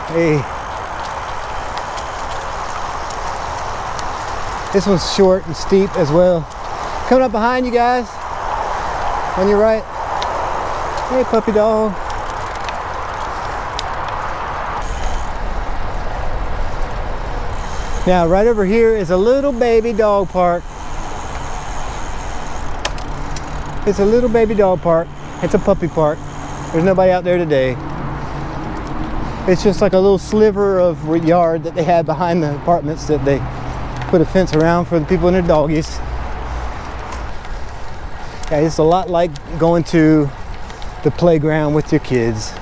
Hey. This one's short and steep as well. Coming up behind you guys. On your right. Hey, puppy dog. Now, right over here is a little baby dog park. It's a little baby dog park. It's a puppy park. There's nobody out there today. It's just like a little sliver of yard that they had behind the apartments that they put a fence around for the people and their doggies. Yeah, it's a lot like going to the playground with your kids.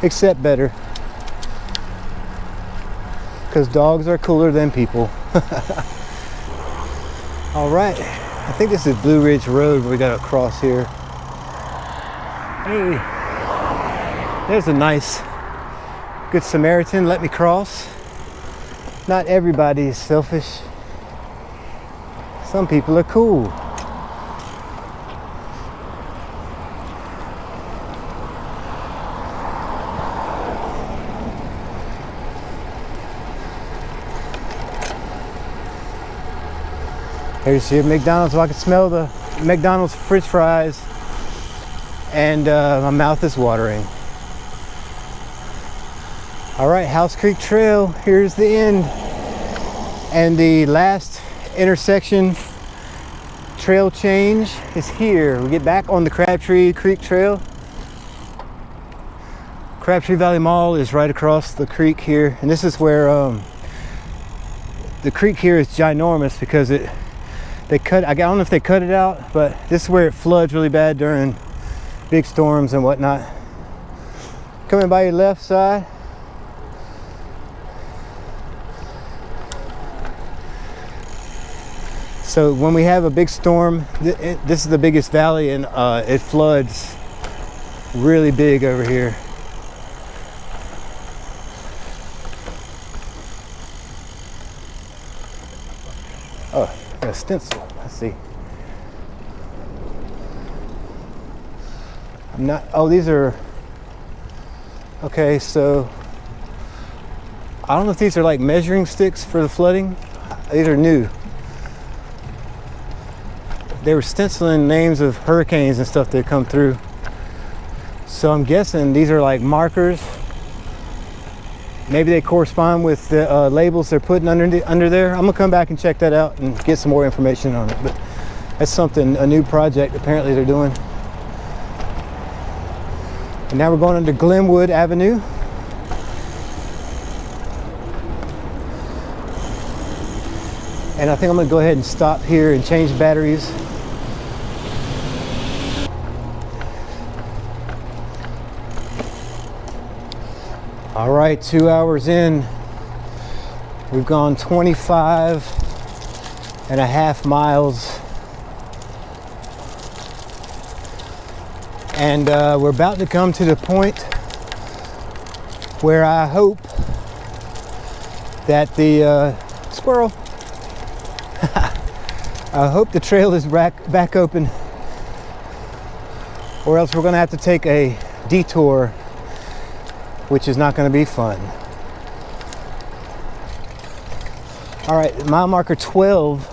Except better. Because dogs are cooler than people. All right, I think this is Blue Ridge Road we gotta cross here. Hey, there's a nice Good Samaritan, let me cross. Not everybody is selfish. Some people are cool. Here's your McDonald's, so I can smell the McDonald's French fries, and my mouth is watering. All right, House Creek Trail, here's the end. And the last intersection trail change is here. We get back on the Crabtree Creek Trail. Crabtree Valley Mall is right across the creek here. And this is where the creek here is ginormous because they cut, I don't know if they cut it out, but this is where it floods really bad during big storms and whatnot. Coming by your left side. So when we have a big storm, this is the biggest valley, and it floods really big over here. Oh, got a stencil. Let's see. I'm not. Oh, these are. Okay, so I don't know if these are like measuring sticks for the flooding. These are new. They were stenciling names of hurricanes and stuff that come through. So I'm guessing these are like markers. Maybe they correspond with the labels they're putting under there. I'm gonna come back and check that out and get some more information on it. But that's something, a new project apparently they're doing. And now we're going under Glenwood Avenue. And I think I'm gonna go ahead and stop here and change batteries. All right, 2 hours in. We've gone 25.5 miles. And we're about to come to the point where I hope that the squirrel, I hope the trail is back open, or else we're gonna have to take a detour, which is not gonna be fun. All right, mile marker 12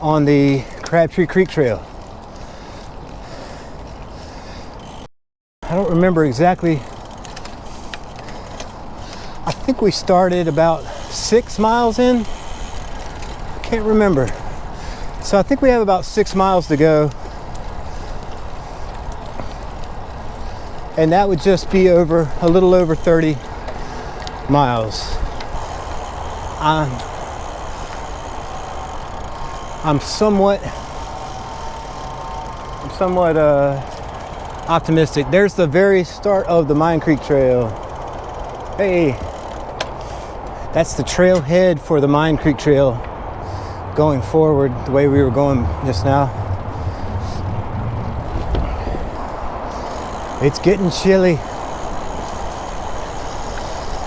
on the Crabtree Creek Trail. I don't remember exactly. I think we started about 6 miles in. I can't remember. So I think we have about 6 miles to go. And that would just be over a little over 30 miles. I'm somewhat optimistic. There's the very start of the Mine Creek Trail. Hey, that's the trailhead for the Mine Creek Trail going forward the way we were going just now. It's getting chilly.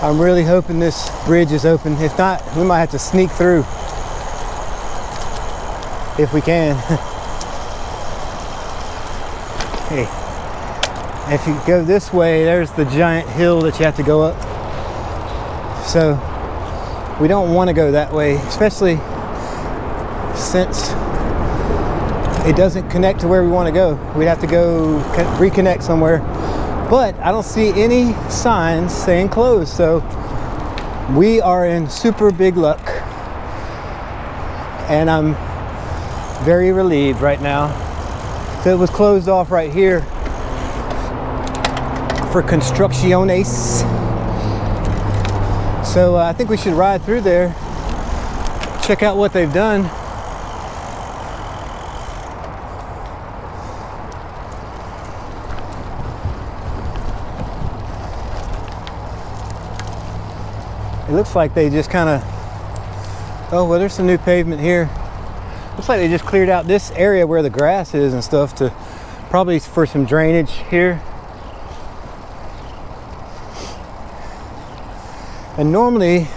I'm really hoping this bridge is open. If not, we might have to sneak through if we can. Hey, if you go this way, there's the giant hill that you have to go up. So we don't want to go that way, especially since it doesn't connect to where we want to go. We'd have to go reconnect somewhere. But I don't see any signs saying closed, so we are in super big luck. And I'm very relieved right now. So it was closed off right here for construcciones. So I think we should ride through there, check out what they've done. It looks like they just kind of, oh, well, there's some new pavement here. Looks like they just cleared out this area where the grass is and stuff to probably for some drainage here. And normally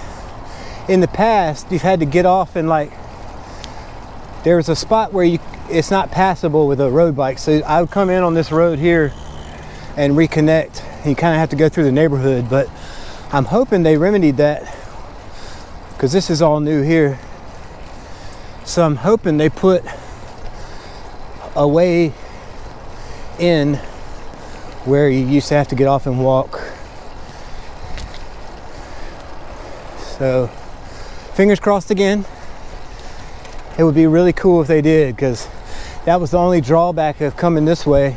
in the past, you've had to get off and like, there was a spot where it's not passable with a road bike. So I would come in on this road here and reconnect. You kind of have to go through the neighborhood, but I'm hoping they remedied that because this is all new here. So I'm hoping they put a way in where you used to have to get off and walk. So fingers crossed again. It would be really cool if they did, because that was the only drawback of coming this way.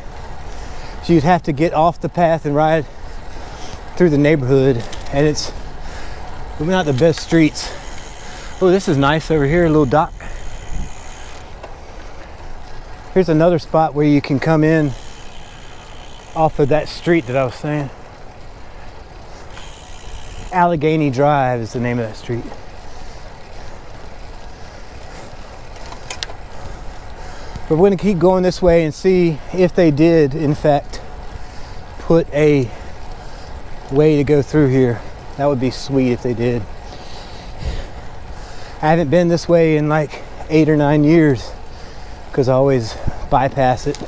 So you'd have to get off the path and ride through the neighborhood, and it's not the best streets. Oh, this is nice over here, a little dock. Here's another spot where you can come in off of that street that I was saying. Allegheny Drive is the name of that street. But we're going to keep going this way and see if they did, in fact, put a way to go through here. That would be sweet if they did. I haven't been this way in like 8 or 9 years because I always bypass it.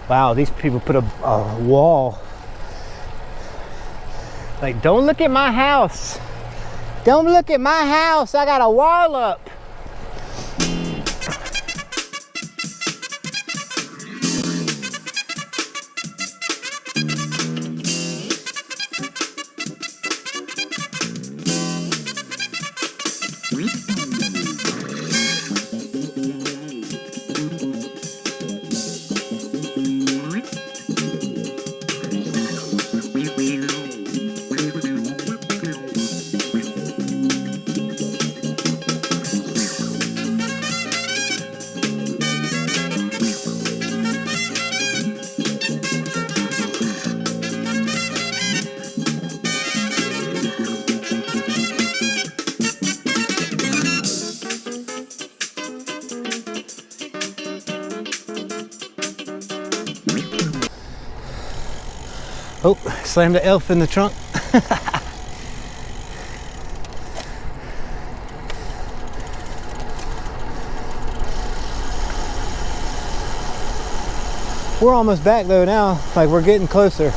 Wow, these people put a wall. Like, don't look at my house. Don't look at my house. I got a wall up. Oh, slammed the elf in the trunk. We're almost back though now, like we're getting closer.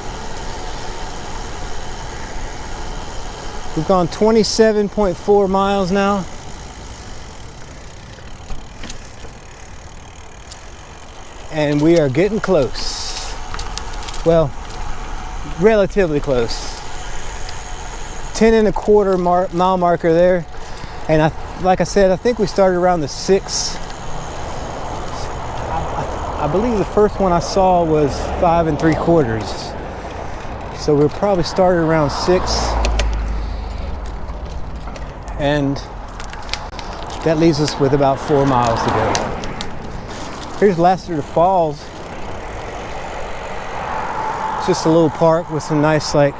We've gone 27.4 miles now. And we are getting close. Well, relatively close. 10.25 mile marker there. And like I said, I think we started around the 6. I believe the first one I saw was 5 3/4. So we'll probably started around 6. And that leaves us with about 4 miles to go. Here's Lassiter Falls. It's just a little park with some nice, like,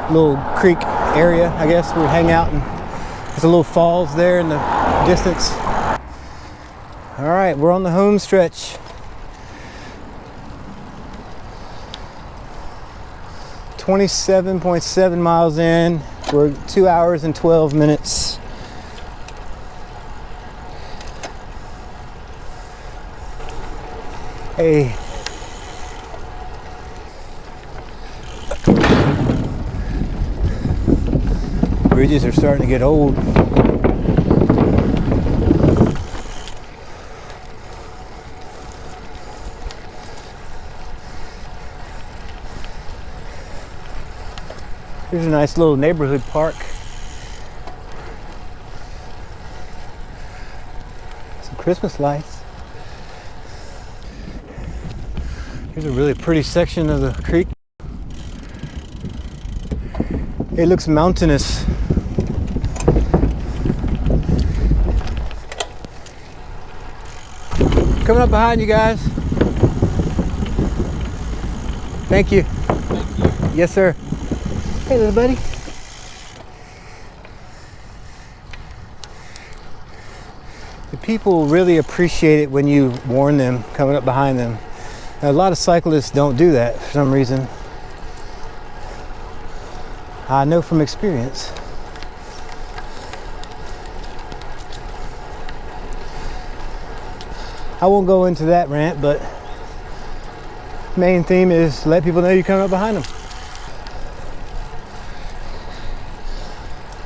little creek area, I guess, where we hang out, and there's a little falls there in the distance. All right, we're on the home stretch. .7 miles in. We're 2 hours and 12 minutes. Hey. Bridges are starting to get old. Here's a nice little neighborhood park. Some Christmas lights. Here's a really pretty section of the creek. It looks mountainous. Coming up behind you guys. Thank you. Yes, sir. Hey, little buddy. The people really appreciate it when you warn them coming up behind them. Now, a lot of cyclists don't do that for some reason. I know from experience. I won't go into that rant, but main theme is let people know you're coming up behind them.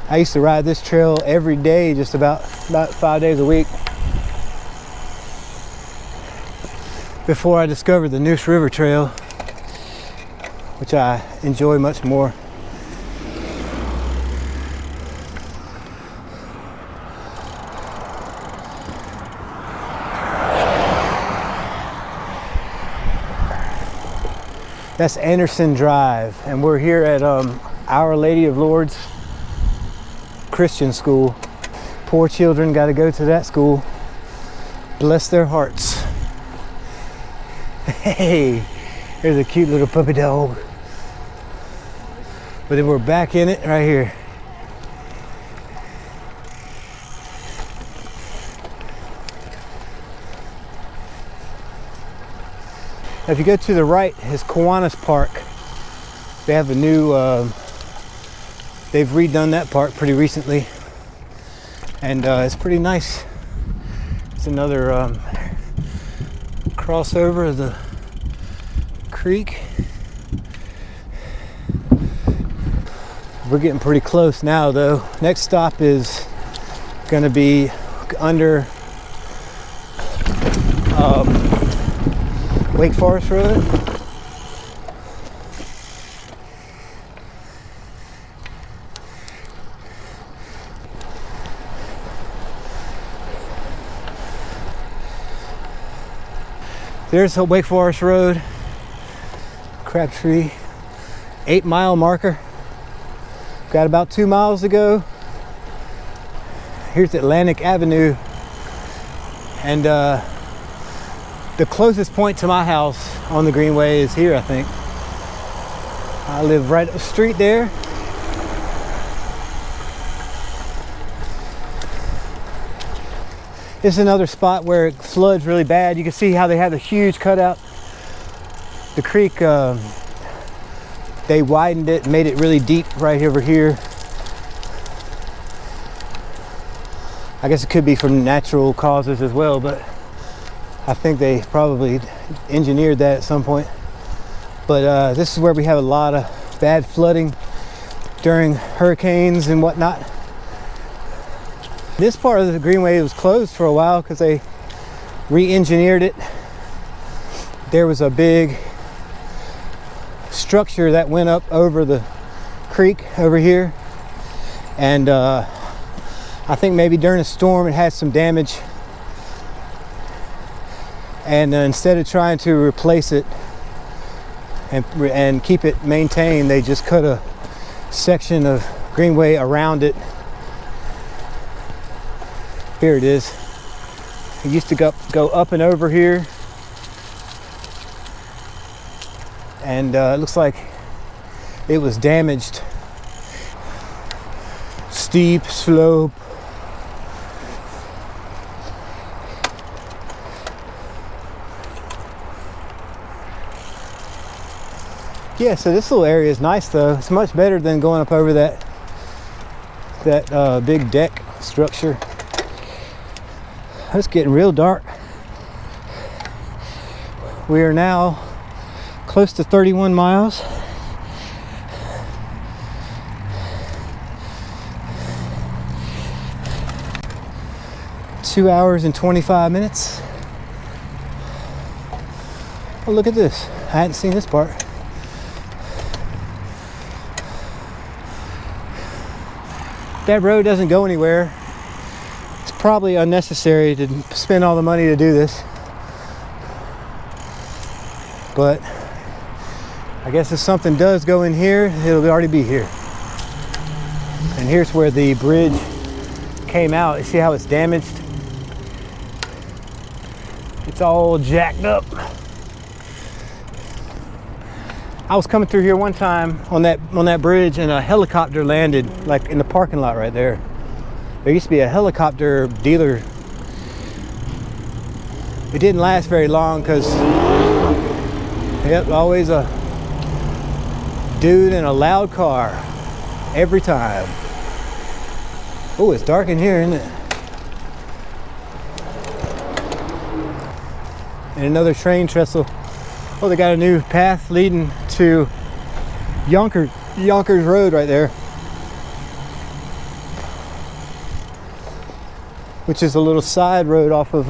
I used to ride this trail every day, just about 5 days a week, before I discovered the Neuse River Trail. which I enjoy much more. That's Anderson Drive, and we're here at Our Lady of Lourdes Christian School. Poor children got to go to that school. Bless their hearts. Hey, there's a cute little puppy dog. But then we're back in it right here. If you go to the right is Kiwanis Park. They have a new, they've redone that park pretty recently. And it's pretty nice. It's another crossover of the creek. We're getting pretty close now though. Next stop is gonna be under Wake Forest Road. There's the Wake Forest Road, Crabtree, 8-mile marker. Got about 2 miles to go. Here's Atlantic Avenue, and the closest point to my house on the Greenway is here, I think. I live right up the street there. This is another spot where it floods really bad. You can see how they have a huge cutout. The creek, they widened it, made it really deep right over here. I guess it could be from natural causes as well, but I think they probably engineered that at some point. But this is where we have a lot of bad flooding during hurricanes and whatnot. This part of the Greenway was closed for a while because they re-engineered it. There was a big structure that went up over the creek over here, and I think maybe during a storm it had some damage, and instead of trying to replace it and keep it maintained, they just cut a section of Greenway around it. Here it is. It used to go up and over here, and it looks like it was damaged. Steep slope. Yeah, so this little area is nice though. It's much better than going up over that big deck structure. It's getting real dark. We are now close to 31 miles. Two hours and 25 minutes. Oh, look at this. I hadn't seen this part. That road doesn't go anywhere. It's probably unnecessary to spend all the money to do this. But I guess if something does go in here, it'll already be here. And here's where the bridge came out. You see how it's damaged? It's all jacked up. I was coming through here one time on that bridge, and a helicopter landed like in the parking lot right there. There used to be a helicopter dealer. It didn't last very long because, yep, always a dude in a loud car every time. Oh, it's dark in here, isn't it? And another train trestle. Oh, they got a new path leading to Yonkers Road right there, which is a little side road off of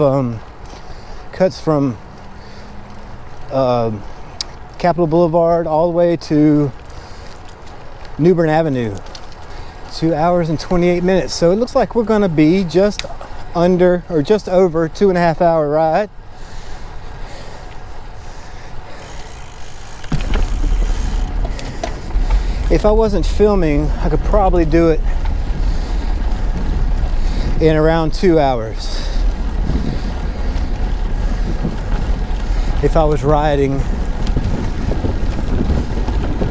cuts from Capitol Boulevard all the way to Newbern Avenue. 2 hours and 28 minutes. So it looks like we're gonna be just under or just over 2.5 hour ride. If I wasn't filming, I could probably do it in around 2 hours. If I was riding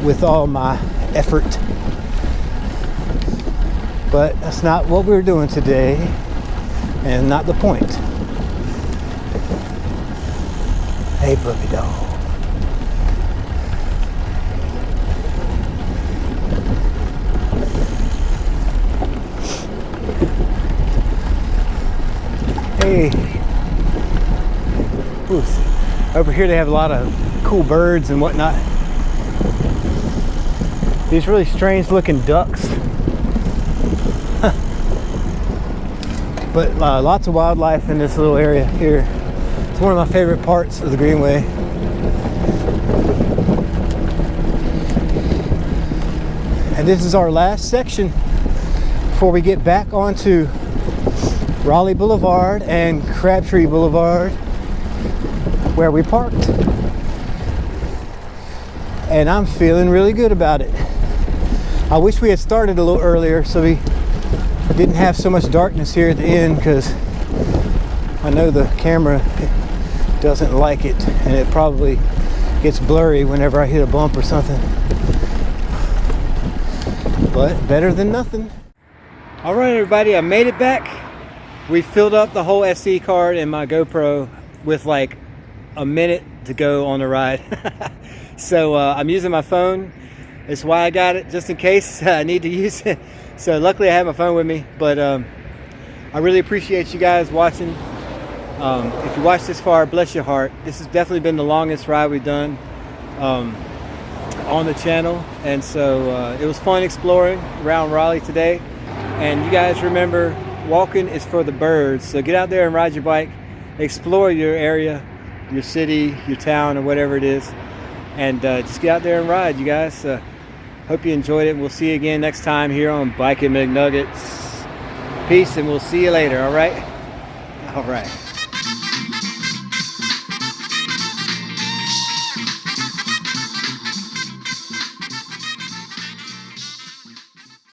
with all my effort. But that's not what we're doing today, and not the point. Hey, puppy dog. Hey. Ooh. Over here they have a lot of cool birds and whatnot. These really strange looking ducks. But lots of wildlife in this little area here. It's one of my favorite parts of the Greenway. And this is our last section before we get back onto Raleigh Boulevard and Crabtree Boulevard, where we parked. And I'm feeling really good about it. I wish we had started a little earlier so we didn't have so much darkness here at the end, because I know the camera doesn't like it and it probably gets blurry whenever I hit a bump or something. But better than nothing. All right, everybody, I made it back. We filled up the whole SD card and my GoPro with like a minute to go on the ride. So I'm using my phone. That's why I got it, just in case I need to use it. So luckily I have my phone with me. But I really appreciate you guys watching. If you watched this far, bless your heart. This has definitely been the longest ride we've done on the channel. And so it was fun exploring around Raleigh today. And you guys remember, walking is for the birds. So get out there and ride your bike. Explore your area, your city, your town, or whatever it is. And just get out there and ride, you guys. Hope you enjoyed it. We'll see you again next time here on Bikin McNuggets. Peace, and we'll see you later, all right? All right.